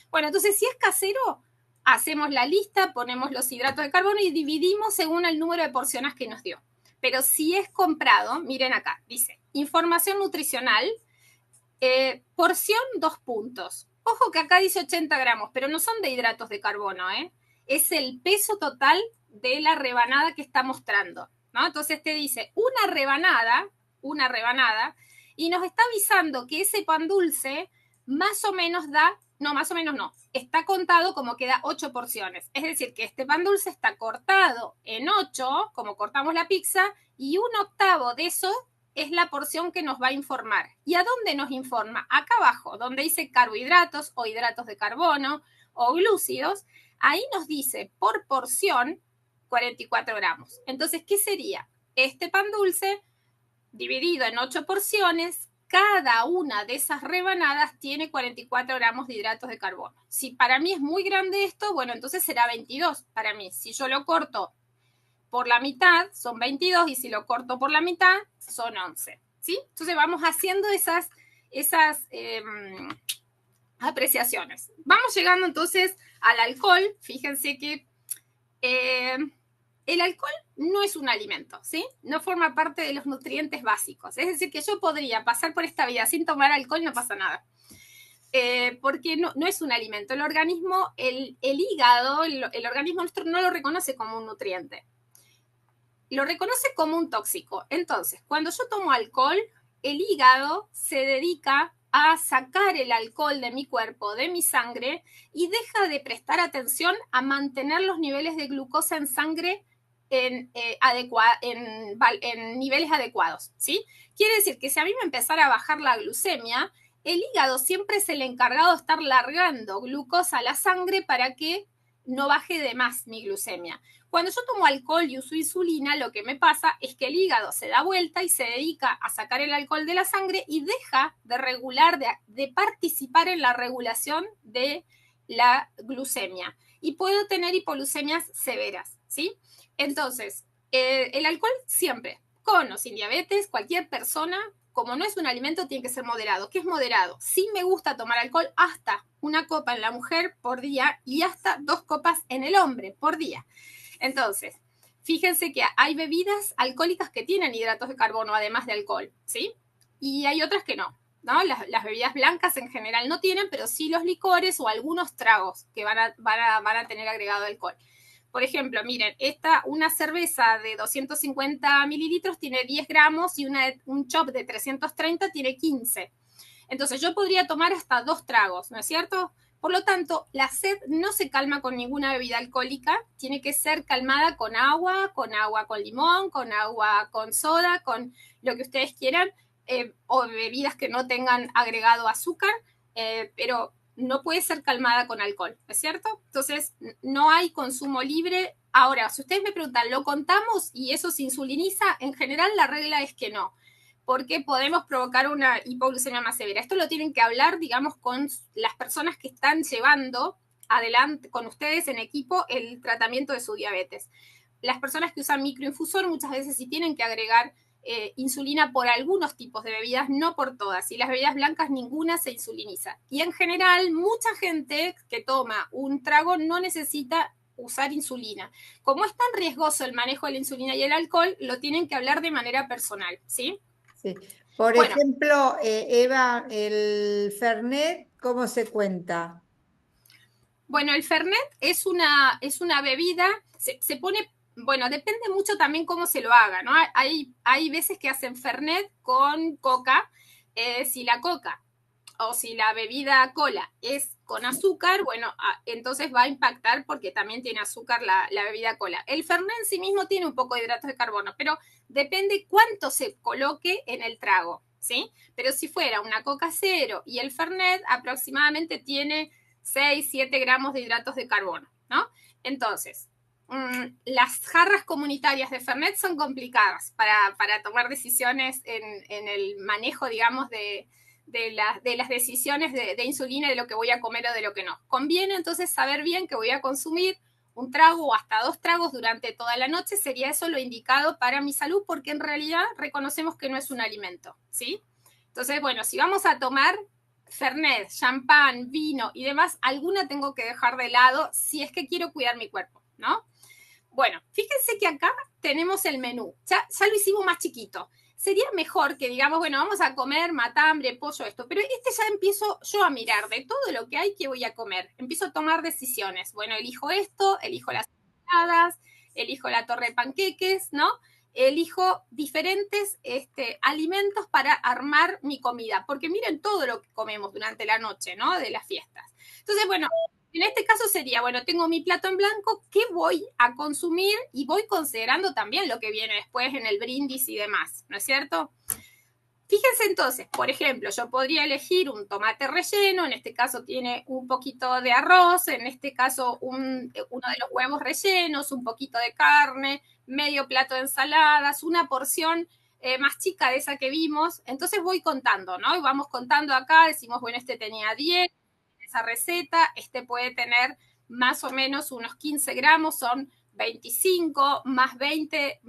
[SPEAKER 1] Bueno, entonces si es casero, hacemos la lista, ponemos los hidratos de carbono y dividimos según el número de porciones que nos dio. Pero si es comprado, miren acá, dice, información nutricional, porción 2 puntos. Ojo que acá dice 80 gramos, pero no son de hidratos de carbono, ¿eh? Es el peso total de la rebanada que está mostrando, ¿no? Entonces te dice una rebanada, y nos está avisando que ese pan dulce más o menos da, no, más o menos no, está contado como que da 8 porciones. Es decir, que este pan dulce está cortado en 8, como cortamos la pizza, y 1/8 de eso es la porción que nos va a informar. ¿Y a dónde nos informa? Acá abajo, donde dice carbohidratos o hidratos de carbono o glúcidos, ahí nos dice por porción 44 gramos. Entonces, ¿qué sería? Este pan dulce dividido en 8 porciones, cada una de esas rebanadas tiene 44 gramos de hidratos de carbono. Si para mí es muy grande esto, bueno, entonces será 22 para mí. Si yo lo corto por la mitad, son 22, y si lo corto por la mitad, son 11, ¿sí? Entonces vamos haciendo esas apreciaciones. Vamos llegando entonces al alcohol. Fíjense que el alcohol no es un alimento, ¿sí? No forma parte de los nutrientes básicos. Es decir, que yo podría pasar por esta vida sin tomar alcohol, no pasa nada. Porque no es un alimento. El organismo, el hígado, el organismo nuestro no lo reconoce como un nutriente. Lo reconoce como un tóxico. Entonces, cuando yo tomo alcohol, el hígado se dedica a sacar el alcohol de mi cuerpo, de mi sangre, y deja de prestar atención a mantener los niveles de glucosa en sangre en niveles adecuados, ¿sí? Quiere decir que si a mí me empezara a bajar la glucemia, el hígado siempre es el encargado de estar largando glucosa a la sangre para que no baje de más mi glucemia. Cuando yo tomo alcohol y uso insulina, lo que me pasa es que el hígado se da vuelta y se dedica a sacar el alcohol de la sangre y deja de regular, de participar en la regulación de la glucemia. Y puedo tener hipoglucemias severas, ¿sí? Entonces, el alcohol siempre, con o sin diabetes, cualquier persona, como no es un alimento, tiene que ser moderado. ¿Qué es moderado? Sí me gusta tomar alcohol hasta una copa en la mujer por día y hasta 2 copas en el hombre por día. Entonces, fíjense que hay bebidas alcohólicas que tienen hidratos de carbono además de alcohol, ¿sí? Y hay otras que no, ¿no? Las bebidas blancas en general no tienen, pero sí los licores o algunos tragos que van a tener agregado alcohol. Por ejemplo, miren, una cerveza de 250 mililitros tiene 10 gramos y un chop de 330 tiene 15. Entonces yo podría tomar hasta 2 tragos, ¿no es cierto? Por lo tanto, la sed no se calma con ninguna bebida alcohólica, tiene que ser calmada con agua con limón, con agua con soda, con lo que ustedes quieran, o bebidas que no tengan agregado azúcar, pero no puede ser calmada con alcohol, ¿no es cierto? Entonces, no hay consumo libre. Ahora, si ustedes me preguntan, ¿lo contamos y eso se insuliniza? En general, la regla es que no, porque podemos provocar una hipoglucemia más severa. Esto lo tienen que hablar, digamos, con las personas que están llevando adelante con ustedes en equipo el tratamiento de su diabetes. Las personas que usan microinfusor muchas veces sí tienen que agregar insulina por algunos tipos de bebidas, no por todas. Y las bebidas blancas ninguna se insuliniza. Y en general, mucha gente que toma un trago no necesita usar insulina. Como es tan riesgoso el manejo de la insulina y el alcohol, lo tienen que hablar de manera personal, ¿sí?
[SPEAKER 2] Sí. Por
[SPEAKER 1] Bueno,
[SPEAKER 2] ejemplo, Eva, el Fernet, ¿cómo se cuenta?
[SPEAKER 1] bueno, el Fernet es una bebida, se pone, bueno, depende mucho también cómo se lo haga, ¿no? Hay veces que hacen Fernet con coca. Si la coca o si la bebida cola es con azúcar, bueno, entonces va a impactar porque también tiene azúcar la bebida cola. El Fernet en sí mismo tiene un poco de hidratos de carbono, pero depende cuánto se coloque en el trago, ¿sí? Pero si fuera una coca cero y el Fernet aproximadamente tiene 6, 7 gramos de hidratos de carbono, ¿no? Entonces, las jarras comunitarias de Fernet son complicadas para tomar decisiones en el manejo, digamos, de las decisiones de insulina, de lo que voy a comer o de lo que no. Conviene entonces saber bien que voy a consumir un trago o hasta 2 tragos durante toda la noche, sería eso lo indicado para mi salud, porque en realidad reconocemos que no es un alimento, ¿sí? Entonces, bueno, si vamos a tomar Fernet, champán, vino y demás, alguna tengo que dejar de lado si es que quiero cuidar mi cuerpo, ¿no? Bueno, fíjense que acá tenemos el menú, ya lo hicimos más chiquito. Sería mejor que digamos, bueno, vamos a comer matambre, pollo, esto, pero ya empiezo yo a mirar de todo lo que hay que voy a comer. Empiezo a tomar decisiones. Bueno, elijo esto, elijo las ensaladas, elijo la torre de panqueques, ¿no? Elijo diferentes alimentos para armar mi comida, porque miren todo lo que comemos durante la noche, ¿no? De las fiestas. Entonces, bueno, en este caso sería, bueno, tengo mi plato en blanco, ¿qué voy a consumir? Y voy considerando también lo que viene después en el brindis y demás, ¿no es cierto? Fíjense entonces, por ejemplo, yo podría elegir un tomate relleno, en este caso tiene un poquito de arroz, en este caso uno de los huevos rellenos, un poquito de carne, medio plato de ensaladas, una porción más chica de esa que vimos. Entonces voy contando, ¿no? Y vamos contando acá, decimos, bueno, este tenía 10, esa receta, este puede tener más o menos unos 15 gramos, son 25 más 20,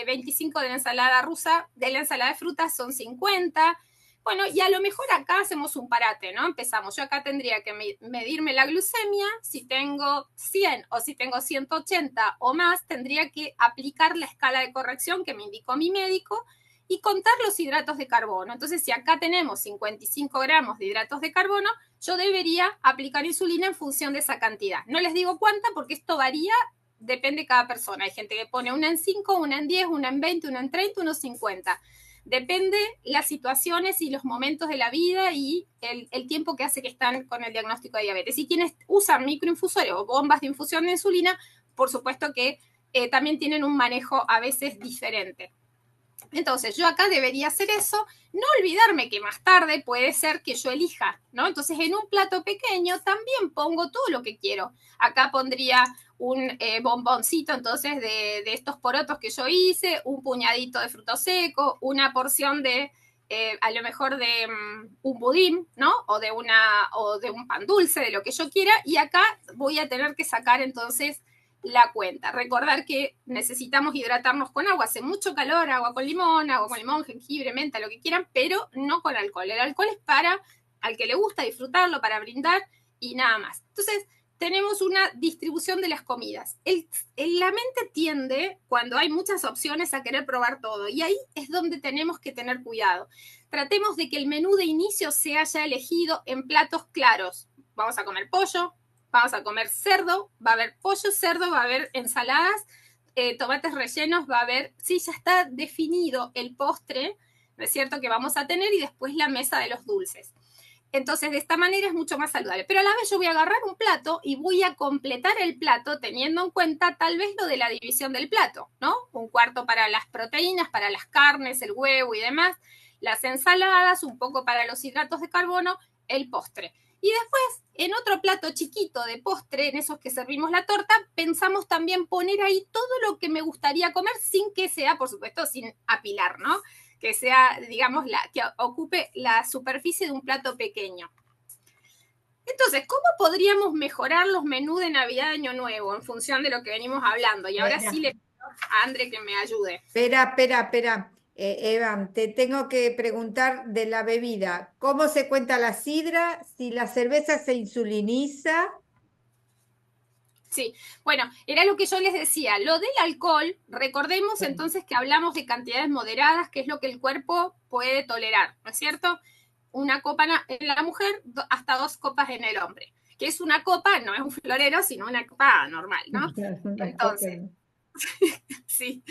[SPEAKER 1] 25 de la ensalada rusa, de la ensalada de frutas son 50. Bueno, y a lo mejor acá hacemos un parate, ¿no? Empezamos. Yo acá tendría que medirme la glucemia. Si tengo 100 o si tengo 180 o más, tendría que aplicar la escala de corrección que me indicó mi médico y contar los hidratos de carbono. Entonces, si acá tenemos 55 gramos de hidratos de carbono, yo debería aplicar insulina en función de esa cantidad. No les digo cuánta porque esto varía, depende de cada persona. Hay gente que pone una en 5, una en 10, una en 20, una en 30, una en 50. Depende las situaciones y los momentos de la vida y el tiempo que hace que están con el diagnóstico de diabetes. Y quienes usan microinfusores o bombas de infusión de insulina, por supuesto que también tienen un manejo a veces diferente. Entonces, yo acá debería hacer eso, no olvidarme que más tarde puede ser que yo elija, ¿no? Entonces, en un plato pequeño también pongo todo lo que quiero. Acá pondría un bomboncito, entonces, de estos porotos que yo hice, un puñadito de fruto seco, una porción de, a lo mejor de un budín, ¿no? O de un pan dulce, de lo que yo quiera, y acá voy a tener que sacar, entonces, la cuenta. Recordar que necesitamos hidratarnos con agua. Hace mucho calor, agua con limón, jengibre, menta, lo que quieran, pero no con alcohol. El alcohol es para al que le gusta disfrutarlo, para brindar y nada más. Entonces, tenemos una distribución de las comidas. La mente tiende, cuando hay muchas opciones, a querer probar todo. Y ahí es donde tenemos que tener cuidado. Tratemos de que el menú de inicio se haya elegido en platos claros. Vamos a comer pollo, vamos a comer cerdo, va a haber pollo, cerdo, va a haber ensaladas, tomates rellenos, va a haber, sí, ya está definido el postre, ¿no es cierto?, que vamos a tener, y después la mesa de los dulces. Entonces, de esta manera es mucho más saludable. Pero a la vez yo voy a agarrar un plato y voy a completar el plato teniendo en cuenta tal vez lo de la división del plato, ¿no? Un cuarto para las proteínas, para las carnes, el huevo y demás, las ensaladas, un poco para los hidratos de carbono, el postre. Y después, en otro plato chiquito de postre, en esos que servimos la torta, pensamos también poner ahí todo lo que me gustaría comer sin que sea, por supuesto, sin apilar, ¿no? Que sea, digamos, que ocupe la superficie de un plato pequeño. Entonces, ¿cómo podríamos mejorar los menús de Navidad de Año Nuevo en función de lo que venimos hablando? Y ahora sí le pido a André que me ayude.
[SPEAKER 2] Espera. Evan, te tengo que preguntar de la bebida. ¿Cómo se cuenta la sidra? Si la cerveza se insuliniza.
[SPEAKER 1] Sí, bueno, era lo que yo les decía. Lo del alcohol, recordemos entonces que hablamos de cantidades moderadas, que es lo que el cuerpo puede tolerar, ¿no es cierto? Una copa en la mujer, hasta 2 copas en el hombre. Que es una copa, no es un florero, sino una copa normal, ¿no?
[SPEAKER 2] Una copa.
[SPEAKER 1] Entonces, sí.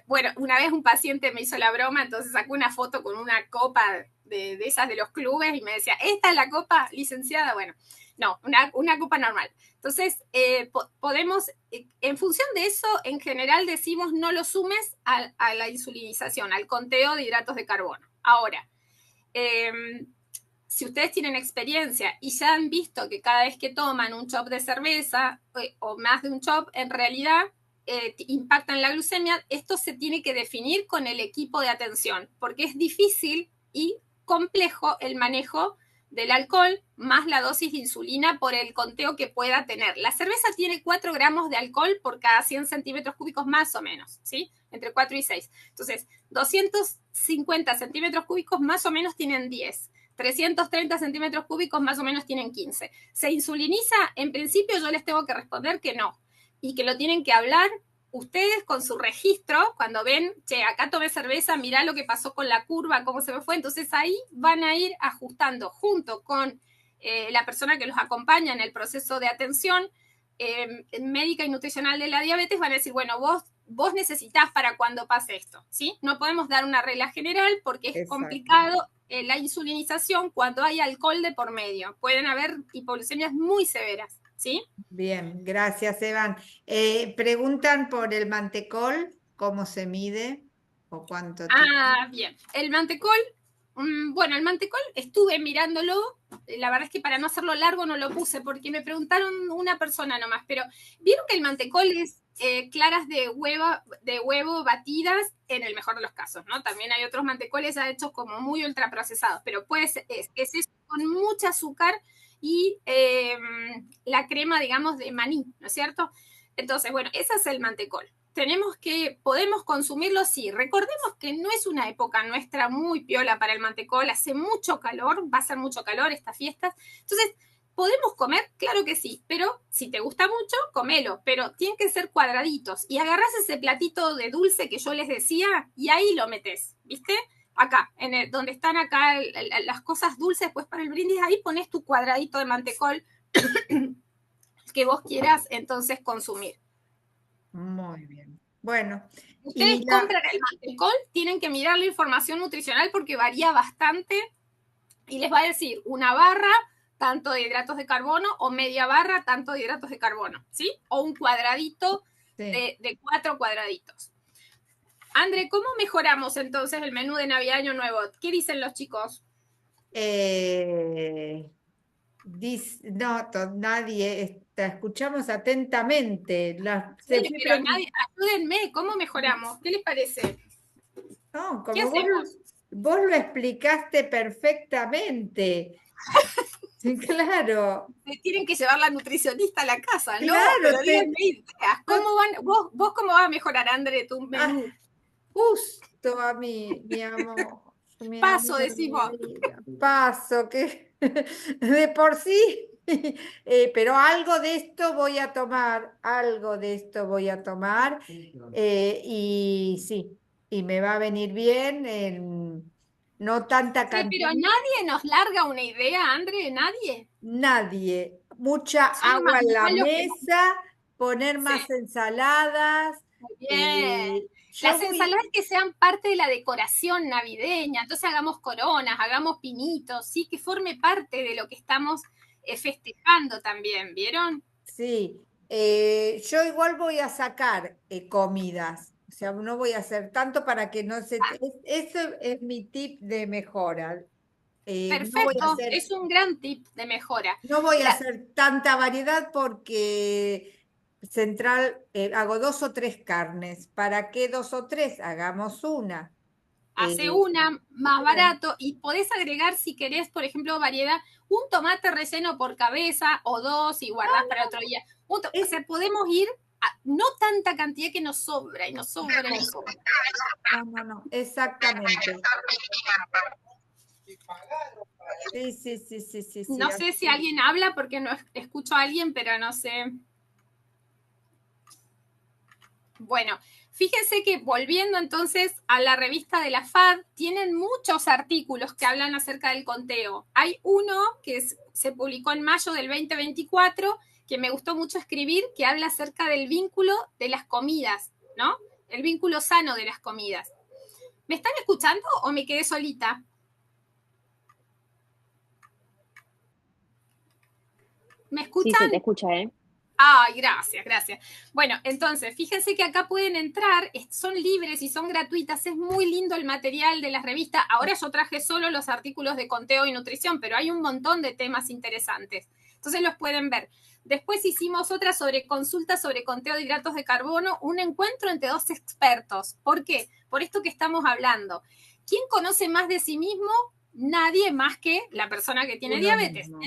[SPEAKER 1] Bueno, una vez un paciente me hizo la broma, entonces sacó una foto con una copa de esas de los clubes y me decía, ¿esta es la copa, licenciada? Bueno, no, una copa normal. Entonces, podemos, en función de eso, en general decimos no lo sumes a la insulinización, al conteo de hidratos de carbono. Ahora, si ustedes tienen experiencia y ya han visto que cada vez que toman un chop de cerveza o más de un chop, en realidad impactan la glucemia, esto se tiene que definir con el equipo de atención, porque es difícil y complejo el manejo del alcohol más la dosis de insulina por el conteo que pueda tener. La cerveza tiene 4 gramos de alcohol por cada 100 centímetros cúbicos más o menos, ¿sí? Entre 4 y 6. Entonces, 250 centímetros cúbicos más o menos tienen 10. 330 centímetros cúbicos más o menos tienen 15. ¿Se insuliniza? En principio yo les tengo que responder que no, y que lo tienen que hablar ustedes con su registro, cuando ven, che, acá tomé cerveza, mirá lo que pasó con la curva, cómo se me fue, entonces ahí van a ir ajustando junto con la persona que los acompaña en el proceso de atención médica y nutricional de la diabetes, van a decir, bueno, vos necesitás para cuando pase esto, ¿sí? No podemos dar una regla general porque es complicado la insulinización cuando hay alcohol de por medio. Pueden haber hipoglucemias muy severas, ¿sí?
[SPEAKER 2] Bien, gracias, Evan. Preguntan por el mantecol, ¿cómo se mide o cuánto tiene?
[SPEAKER 1] Bien. El mantecol, bueno, el mantecol estuve mirándolo. La verdad es que para no hacerlo largo no lo puse porque me preguntaron una persona nomás, pero vieron que el mantecol es claras de huevo batidas en el mejor de los casos, ¿no? También hay otros mantecoles ya hechos como muy ultraprocesados, pero pues es eso con mucho azúcar y la crema, digamos, de maní, ¿no es cierto? Entonces, bueno, ese es el mantecol. Podemos consumirlo, sí. Recordemos que no es una época nuestra muy piola para el mantecol, hace mucho calor, va a ser mucho calor estas fiestas. Entonces, ¿podemos comer? Claro que sí, pero si te gusta mucho, comelo, pero tienen que ser cuadraditos. Y agarrás ese platito de dulce que yo les decía y ahí lo metes, ¿viste? Acá, donde están acá las cosas dulces, pues para el brindis, ahí pones tu cuadradito de mantecol que vos quieras entonces consumir.
[SPEAKER 2] Muy bien. Bueno,
[SPEAKER 1] Ustedes compran el mantecol, tienen que mirar la información nutricional porque varía bastante y les va a decir una barra tanto de hidratos de carbono o media barra tanto de hidratos de carbono, ¿sí? O un cuadradito
[SPEAKER 2] sí.
[SPEAKER 1] de 4 cuadraditos. André, ¿cómo mejoramos entonces el menú de Navidad Año Nuevo? ¿Qué dicen los chicos?
[SPEAKER 2] No, nadie escuchamos atentamente. Se fue
[SPEAKER 1] Pero nadie, ayúdenme, ¿cómo mejoramos? ¿Qué les parece?
[SPEAKER 2] no,
[SPEAKER 1] ¿Qué
[SPEAKER 2] como
[SPEAKER 1] hacemos?
[SPEAKER 2] vos lo explicaste perfectamente. Claro,
[SPEAKER 1] Se tienen que llevar la nutricionista a la casa, no, pero
[SPEAKER 2] claro,
[SPEAKER 1] díganme ideas.
[SPEAKER 2] no,
[SPEAKER 1] ¿Cómo van? ¿Vos cómo vas a mejorar, André, tu
[SPEAKER 2] ah,
[SPEAKER 1] menú?
[SPEAKER 2] justo a mí, mi
[SPEAKER 1] Paso,
[SPEAKER 2] amor, mi
[SPEAKER 1] decimos.
[SPEAKER 2] vida. Paso, que de por sí, pero algo de esto voy a tomar, algo de esto voy a tomar, y sí, y me va a venir bien, no tanta
[SPEAKER 1] Sí, pero
[SPEAKER 2] cantidad,
[SPEAKER 1] nadie nos larga una idea, André, nadie.
[SPEAKER 2] nadie, mucha
[SPEAKER 1] Son los más
[SPEAKER 2] agua en la
[SPEAKER 1] malos que
[SPEAKER 2] mesa, poner
[SPEAKER 1] sí,
[SPEAKER 2] más ensaladas,
[SPEAKER 1] muy bien.
[SPEAKER 2] yo
[SPEAKER 1] Las
[SPEAKER 2] voy.
[SPEAKER 1] ensaladas que sean parte de la decoración navideña, entonces hagamos coronas, hagamos pinitos, sí, que forme parte de lo que estamos festejando también, ¿vieron?
[SPEAKER 2] Sí, yo igual voy a sacar comidas, o sea, no voy a hacer tanto para que no se... Eso es mi tip de mejora. No voy a
[SPEAKER 1] Perfecto,
[SPEAKER 2] hacer,
[SPEAKER 1] es un gran tip de mejora.
[SPEAKER 2] no voy a
[SPEAKER 1] La,
[SPEAKER 2] hacer tanta variedad porque central, hago dos o tres carnes. ¿Para qué dos o tres? Hagamos una.
[SPEAKER 1] hace
[SPEAKER 2] Eh,
[SPEAKER 1] una más barato y podés agregar, si querés, por ejemplo, variedad, un tomate relleno por cabeza o dos y guardás para otro día. O
[SPEAKER 2] es-
[SPEAKER 1] sea, podemos ir a no tanta cantidad que nos sobra y nos sobra y nos sobra.
[SPEAKER 2] no, no, no, exactamente. Sí, sí, sí, sí, sí, sí,
[SPEAKER 1] No sé si alguien habla porque no escucho a alguien, pero no sé. Bueno, fíjense que volviendo entonces a la revista de la FAD, tienen muchos artículos que hablan acerca del conteo. Hay uno que se publicó en mayo del 2024 que me gustó mucho escribir, que habla acerca del vínculo de las comidas, ¿no? El vínculo sano de las comidas. ¿Me están escuchando o me quedé solita? ¿Me
[SPEAKER 3] Sí, se te
[SPEAKER 1] escuchan?
[SPEAKER 3] escucha, ¿eh?
[SPEAKER 1] Ay, gracias, gracias. Bueno, entonces, fíjense que acá pueden entrar, son libres y son gratuitas, es muy lindo el material de la revista. Ahora yo traje solo los artículos de conteo y nutrición, pero hay un montón de temas interesantes. Entonces los pueden ver. Después hicimos otra sobre consultas sobre conteo de hidratos de carbono, un encuentro entre dos expertos. ¿Por qué? Por esto que estamos hablando. ¿Quién conoce más de sí mismo? Nadie más que la persona que tiene
[SPEAKER 2] uno
[SPEAKER 1] diabetes.
[SPEAKER 2] mismo.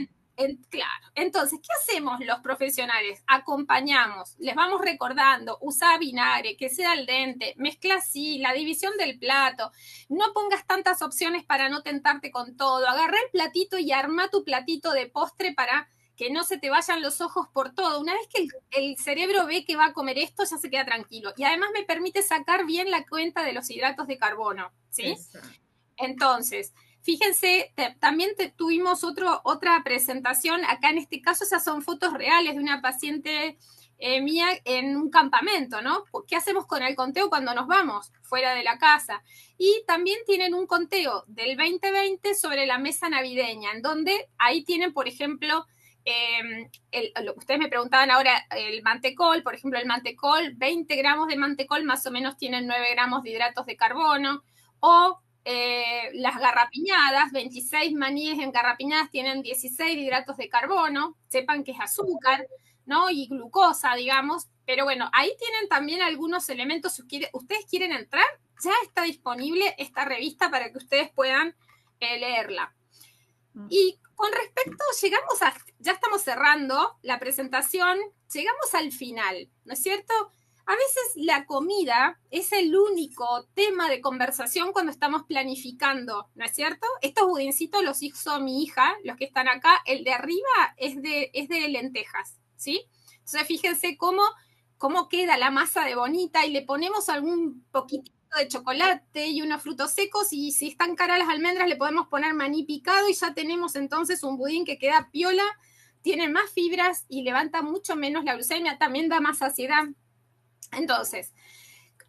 [SPEAKER 1] Claro. Entonces, ¿qué hacemos los profesionales? Acompañamos, les vamos recordando, usa vinagre, que sea al dente, mezcla así, la división del plato, no pongas tantas opciones para no tentarte con todo, agarra el platito y arma tu platito de postre para que no se te vayan los ojos por todo. Una vez que el cerebro ve que va a comer esto, ya se queda tranquilo. Y además me permite sacar bien la cuenta de los hidratos de carbono, ¿sí?
[SPEAKER 2] Exacto.
[SPEAKER 1] Entonces, fíjense, también tuvimos otra presentación, acá en este caso esas son fotos reales de una paciente mía en un campamento, ¿no? ¿Qué hacemos con el conteo cuando nos vamos fuera de la casa? Y también tienen un conteo del 2020 sobre la mesa navideña, en donde ahí tienen, por ejemplo, ustedes me preguntaban ahora el mantecol, por ejemplo, el mantecol, 20 gramos de mantecol más o menos tienen 9 gramos de hidratos de carbono, o las garrapiñadas, 26 maníes en garrapiñadas tienen 16 hidratos de carbono, sepan que es azúcar, ¿no? Y glucosa, digamos. Pero bueno, ahí tienen también algunos elementos. Si ustedes quieren entrar, ya está disponible esta revista para que ustedes puedan leerla. Y con respecto, ya estamos cerrando la presentación, llegamos al final, ¿no es cierto? A veces la comida es el único tema de conversación cuando estamos planificando, ¿no es cierto? Estos budincitos los hizo mi hija, los que están acá, el de arriba es de lentejas, ¿sí? Entonces fíjense cómo queda la masa de bonita y le ponemos algún poquitito de chocolate y unos frutos secos y si están caras las almendras le podemos poner maní picado y ya tenemos entonces un budín que queda piola, tiene más fibras y levanta mucho menos la glucemia, también da más saciedad. Entonces,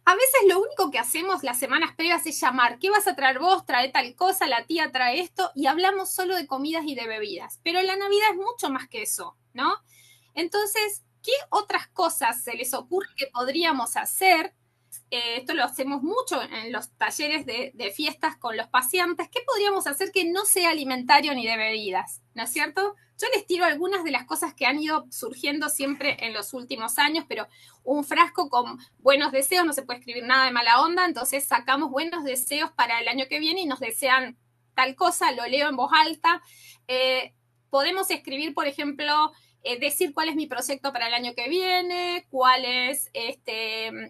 [SPEAKER 1] a veces lo único que hacemos las semanas previas es llamar, ¿qué vas a traer vos? Trae tal cosa, la tía trae esto y hablamos solo de comidas y de bebidas. Pero la Navidad es mucho más que eso, ¿no? Entonces, ¿qué otras cosas se les ocurre que podríamos hacer esto lo hacemos mucho en los talleres de fiestas con los pacientes, ¿qué podríamos hacer que no sea alimentario ni de bebidas? ¿No es cierto? Yo les tiro algunas de las cosas que han ido surgiendo siempre en los últimos años, pero un frasco con buenos deseos, no se puede escribir nada de mala onda, entonces sacamos buenos deseos para el año que viene y nos desean tal cosa, lo leo en voz alta. Podemos escribir, por ejemplo, decir cuál es mi proyecto para el año que viene, cuál es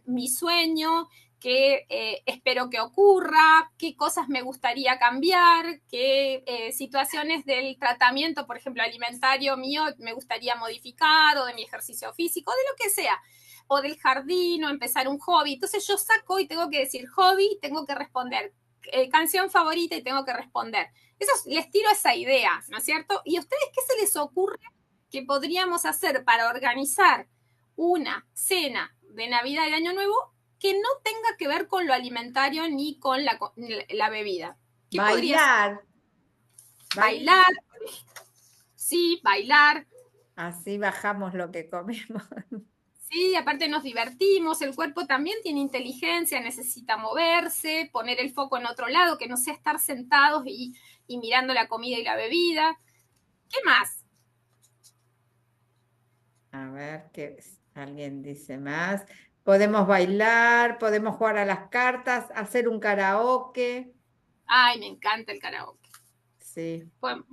[SPEAKER 1] mi sueño, qué espero que ocurra, qué cosas me gustaría cambiar, qué situaciones del tratamiento, por ejemplo, alimentario mío me gustaría modificar, o de mi ejercicio físico, de lo que sea, o del jardín, o empezar un hobby. Entonces yo saco y tengo que decir hobby, tengo que responder canción favorita y tengo que responder. Eso les tiro esa idea, ¿no es cierto? ¿Y a ustedes qué se les ocurre que podríamos hacer para organizar una cena de Navidad y Año Nuevo que no tenga que ver con lo alimentario ni con la bebida? ¿Qué podría ser?
[SPEAKER 2] Bailar.
[SPEAKER 1] Bailar, sí, bailar.
[SPEAKER 2] Así bajamos lo que comemos.
[SPEAKER 1] Sí, aparte nos divertimos, el cuerpo también tiene inteligencia, necesita moverse, poner el foco en otro lado, que no sea estar sentados y mirando la comida y la bebida. ¿Qué más?
[SPEAKER 2] A ver, ¿qué alguien dice más? Podemos bailar, podemos jugar a las cartas, hacer un karaoke.
[SPEAKER 1] Ay, me encanta el karaoke.
[SPEAKER 2] Sí.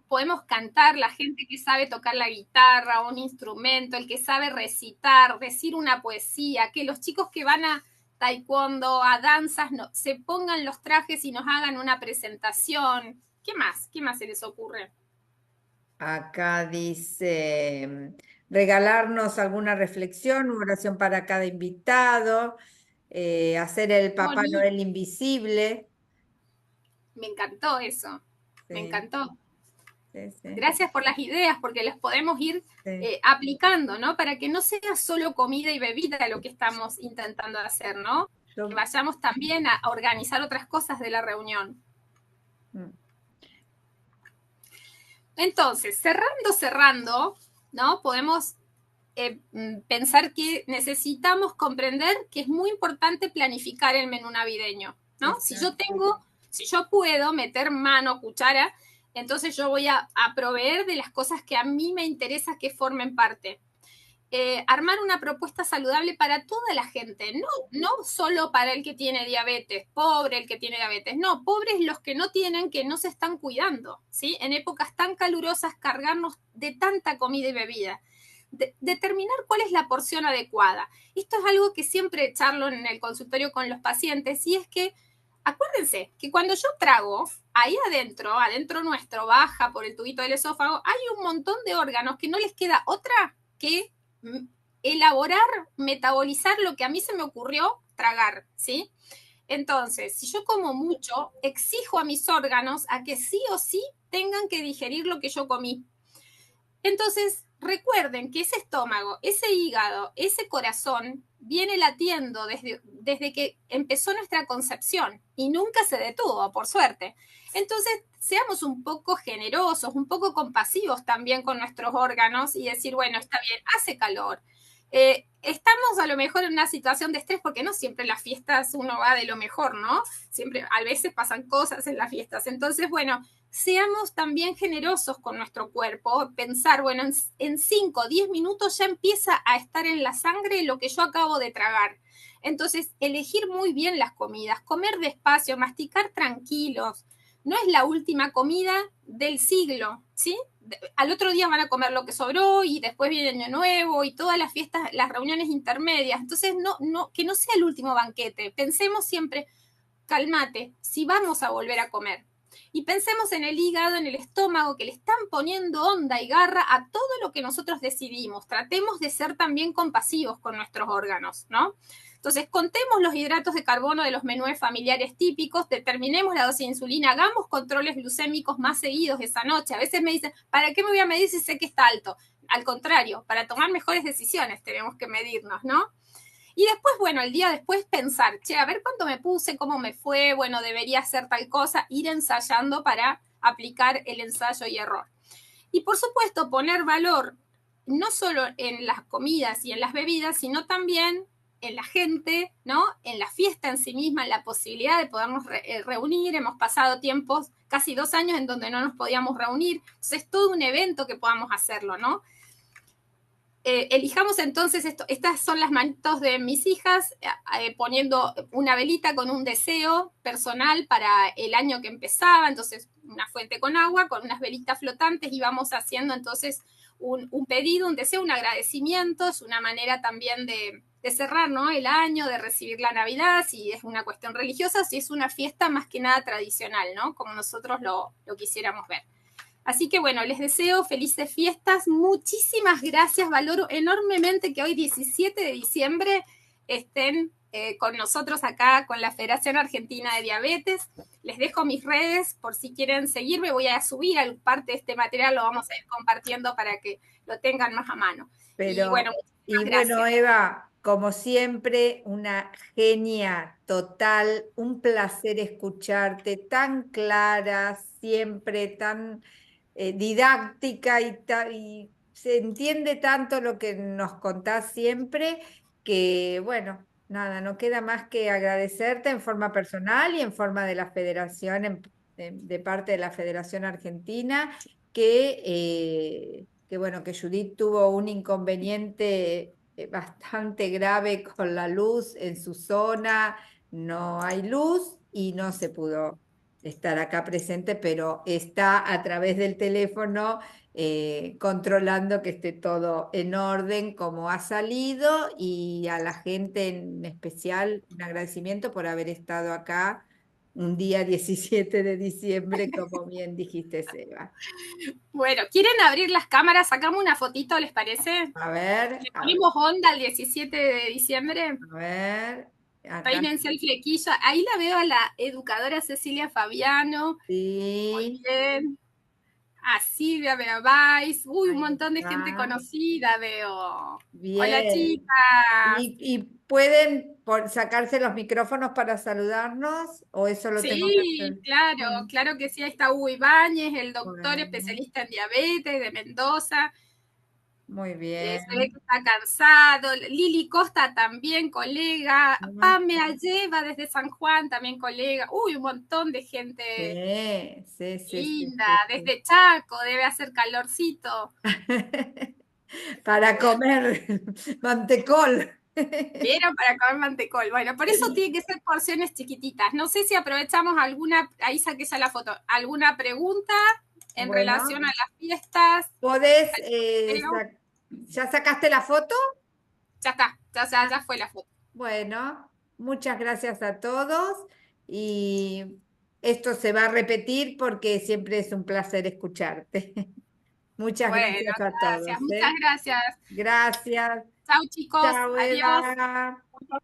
[SPEAKER 1] Podemos cantar, la gente que sabe tocar la guitarra, un instrumento, el que sabe recitar, decir una poesía, que los chicos que van a taekwondo, a danzas, no, se pongan los trajes y nos hagan una presentación. ¿Qué más? ¿Qué más se les ocurre?
[SPEAKER 2] Acá dice regalarnos alguna reflexión, una oración para cada invitado, hacer el Papá
[SPEAKER 1] Bonito.
[SPEAKER 2] Noel invisible.
[SPEAKER 1] Me encantó eso. Me
[SPEAKER 2] Sí,
[SPEAKER 1] encantó.
[SPEAKER 2] sí, sí,
[SPEAKER 1] Gracias por las ideas, porque las podemos ir
[SPEAKER 2] sí.
[SPEAKER 1] aplicando, ¿no? Para que no sea solo comida y bebida lo que estamos intentando hacer, ¿no? Que
[SPEAKER 2] Yo-
[SPEAKER 1] vayamos también a organizar otras cosas de la reunión.
[SPEAKER 2] mm,
[SPEAKER 1] Entonces, cerrando, ¿no? Podemos pensar que necesitamos comprender que es muy importante planificar el menú navideño, ¿no?
[SPEAKER 2] exacto.
[SPEAKER 1] Si yo puedo meter mano, cuchara, entonces yo voy a proveer de las cosas que a mí me interesa que formen parte. Armar una propuesta saludable para toda la gente, no solo para el que tiene diabetes, pobre el que tiene diabetes, no, pobres los que no tienen, que no se están cuidando, ¿sí? En épocas tan calurosas, cargarnos de tanta comida y bebida. Determinar cuál es la porción adecuada. Esto es algo que siempre charlo en el consultorio con los pacientes, y es que acuérdense que cuando yo trago, ahí adentro nuestro, baja por el tubito del esófago, hay un montón de órganos que no les queda otra que elaborar, metabolizar lo que a mí se me ocurrió tragar, ¿sí? Entonces, si yo como mucho, exijo a mis órganos a que sí o sí tengan que digerir lo que yo comí. Entonces, recuerden que ese estómago, ese hígado, ese corazón viene latiendo desde que empezó nuestra concepción y nunca se detuvo, por suerte. Entonces, seamos un poco generosos, un poco compasivos también con nuestros órganos y decir, bueno, está bien, hace calor. Estamos a lo mejor en una situación de estrés porque no siempre en las fiestas uno va de lo mejor, ¿no? Siempre, a veces pasan cosas en las fiestas. Entonces, bueno, seamos también generosos con nuestro cuerpo, pensar, bueno, en 5 o 10 minutos ya empieza a estar en la sangre lo que yo acabo de tragar. Entonces, elegir muy bien las comidas, comer despacio, masticar tranquilos. No es la última comida del siglo, ¿sí? Al otro día van a comer lo que sobró y después viene el Año Nuevo y todas las fiestas, las reuniones intermedias. Entonces, que no sea el último banquete. Pensemos siempre, cálmate, si vamos a volver a comer. Y pensemos en el hígado, en el estómago, que le están poniendo onda y garra a todo lo que nosotros decidimos. Tratemos de ser también compasivos con nuestros órganos, ¿no? Entonces, contemos los hidratos de carbono de los menús familiares típicos, determinemos la dosis de insulina, hagamos controles glucémicos más seguidos esa noche. A veces me dicen, ¿para qué me voy a medir si sé que está alto? Al contrario, para tomar mejores decisiones tenemos que medirnos, ¿no? Y después, bueno, el día después pensar, che, a ver cuánto me puse, cómo me fue, bueno, debería hacer tal cosa, ir ensayando para aplicar el ensayo y error. Y por supuesto, poner valor no solo en las comidas y en las bebidas, sino también en la gente, ¿no? En la fiesta en sí misma, en la posibilidad de podernos reunir. Hemos pasado tiempos, casi 2 años, en donde no nos podíamos reunir. Entonces es todo un evento que podamos hacerlo, ¿no? Elijamos entonces estas son las manitos de mis hijas, poniendo una velita con un deseo personal para el año que empezaba, entonces una fuente con agua, con unas velitas flotantes, y vamos haciendo entonces un pedido, un deseo, un agradecimiento. Es una manera también de cerrar, ¿no?, el año, de recibir la Navidad, si es una cuestión religiosa, si es una fiesta más que nada tradicional, ¿no?, como nosotros lo quisiéramos ver. Así que bueno, les deseo felices fiestas. Muchísimas gracias. Valoro enormemente que hoy, 17 de diciembre, estén con nosotros acá con la Federación Argentina de Diabetes. Les dejo mis redes por si quieren seguirme. Voy a subir parte de este material, lo vamos a ir compartiendo para que lo tengan más a mano.
[SPEAKER 2] Pero,
[SPEAKER 1] y bueno, muchísimas
[SPEAKER 2] bueno,
[SPEAKER 1] gracias.
[SPEAKER 2] Eva, como siempre, una genia total, un placer escucharte, tan clara, siempre tan didáctica y se entiende tanto lo que nos contás siempre que, bueno, nada, no queda más que agradecerte en forma personal y en forma de la Federación, de parte de la Federación Argentina que bueno, que Judith tuvo un inconveniente bastante grave con la luz en su zona, no hay luz y no se pudo estar acá presente, pero está a través del teléfono controlando que esté todo en orden como ha salido, y a la gente en especial un agradecimiento por haber estado acá un día 17 de diciembre, como bien dijiste, Seba.
[SPEAKER 1] Bueno, ¿quieren abrir las cámaras? Sacamos una fotito, ¿les parece?
[SPEAKER 2] A ver,
[SPEAKER 1] Le ponemos onda el 17 de diciembre.
[SPEAKER 2] a ver, acá
[SPEAKER 1] Peínense el flequillo. Ahí la veo a la educadora Cecilia Fabiano. Muy
[SPEAKER 2] sí,
[SPEAKER 1] bien. A Silvia Beabáis. Uy, un
[SPEAKER 2] ahí
[SPEAKER 1] montón de gente
[SPEAKER 2] está,
[SPEAKER 1] conocida veo. Hola,
[SPEAKER 2] bien.
[SPEAKER 1] chicas.
[SPEAKER 2] ¿Y pueden sacarse los micrófonos para saludarnos o eso lo tengo que
[SPEAKER 1] Sí,
[SPEAKER 2] hacer?
[SPEAKER 1] claro,
[SPEAKER 2] Bueno,
[SPEAKER 1] claro que sí. Ahí está Hugo Ibáñez, el doctor
[SPEAKER 2] bueno,
[SPEAKER 1] especialista en diabetes de Mendoza.
[SPEAKER 2] muy
[SPEAKER 1] Se ve que
[SPEAKER 2] bien.
[SPEAKER 1] está cansado. Lili Costa también, colega.
[SPEAKER 2] Ajá.
[SPEAKER 1] Pame Alleva desde San Juan, también colega. Uy, un montón de gente
[SPEAKER 2] Sí, sí, sí, sí,
[SPEAKER 1] linda.
[SPEAKER 2] sí, sí.
[SPEAKER 1] Desde Chaco, debe hacer calorcito.
[SPEAKER 2] Para comer mantecol.
[SPEAKER 1] Vieron para comer mantecol. Bueno, por eso tiene que ser porciones chiquititas. No sé si aprovechamos alguna, ahí saqué ya la foto, alguna pregunta en relación
[SPEAKER 2] Bueno,
[SPEAKER 1] a las fiestas.
[SPEAKER 2] podés,
[SPEAKER 1] Al sorteo.
[SPEAKER 2] ¿ya sacaste la foto?
[SPEAKER 1] Ya está, ya fue la foto.
[SPEAKER 2] Bueno, muchas gracias a todos y esto se va a repetir porque siempre es un placer escucharte. Muchas
[SPEAKER 1] Bueno,
[SPEAKER 2] gracias a
[SPEAKER 1] gracias,
[SPEAKER 2] todos,
[SPEAKER 1] muchas
[SPEAKER 2] ¿eh?
[SPEAKER 1] gracias.
[SPEAKER 2] Gracias.
[SPEAKER 1] Chao, chicos.
[SPEAKER 2] Chao,
[SPEAKER 1] Adiós.
[SPEAKER 2] Eva.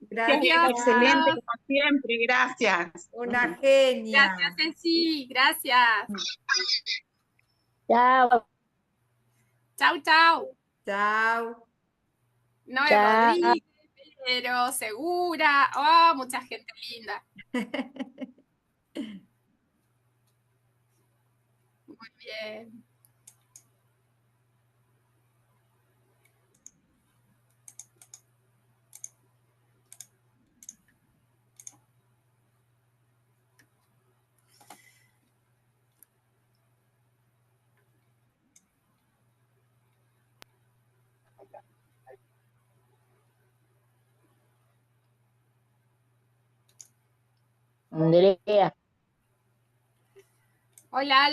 [SPEAKER 3] Gracias, Eva,
[SPEAKER 1] Adiós,
[SPEAKER 3] excelente
[SPEAKER 2] Gracias.
[SPEAKER 1] chicos.
[SPEAKER 3] como siempre, gracias.
[SPEAKER 2] Una
[SPEAKER 1] Gracias,
[SPEAKER 2] genia.
[SPEAKER 1] Ceci. Gracias.
[SPEAKER 4] Chao,
[SPEAKER 1] Chau, chau.
[SPEAKER 2] Chao.
[SPEAKER 1] Noé
[SPEAKER 4] chao.
[SPEAKER 1] Rodríguez, pero Segura. Oh, mucha gente linda. Muy bien.
[SPEAKER 4] Andrea.
[SPEAKER 1] Hola.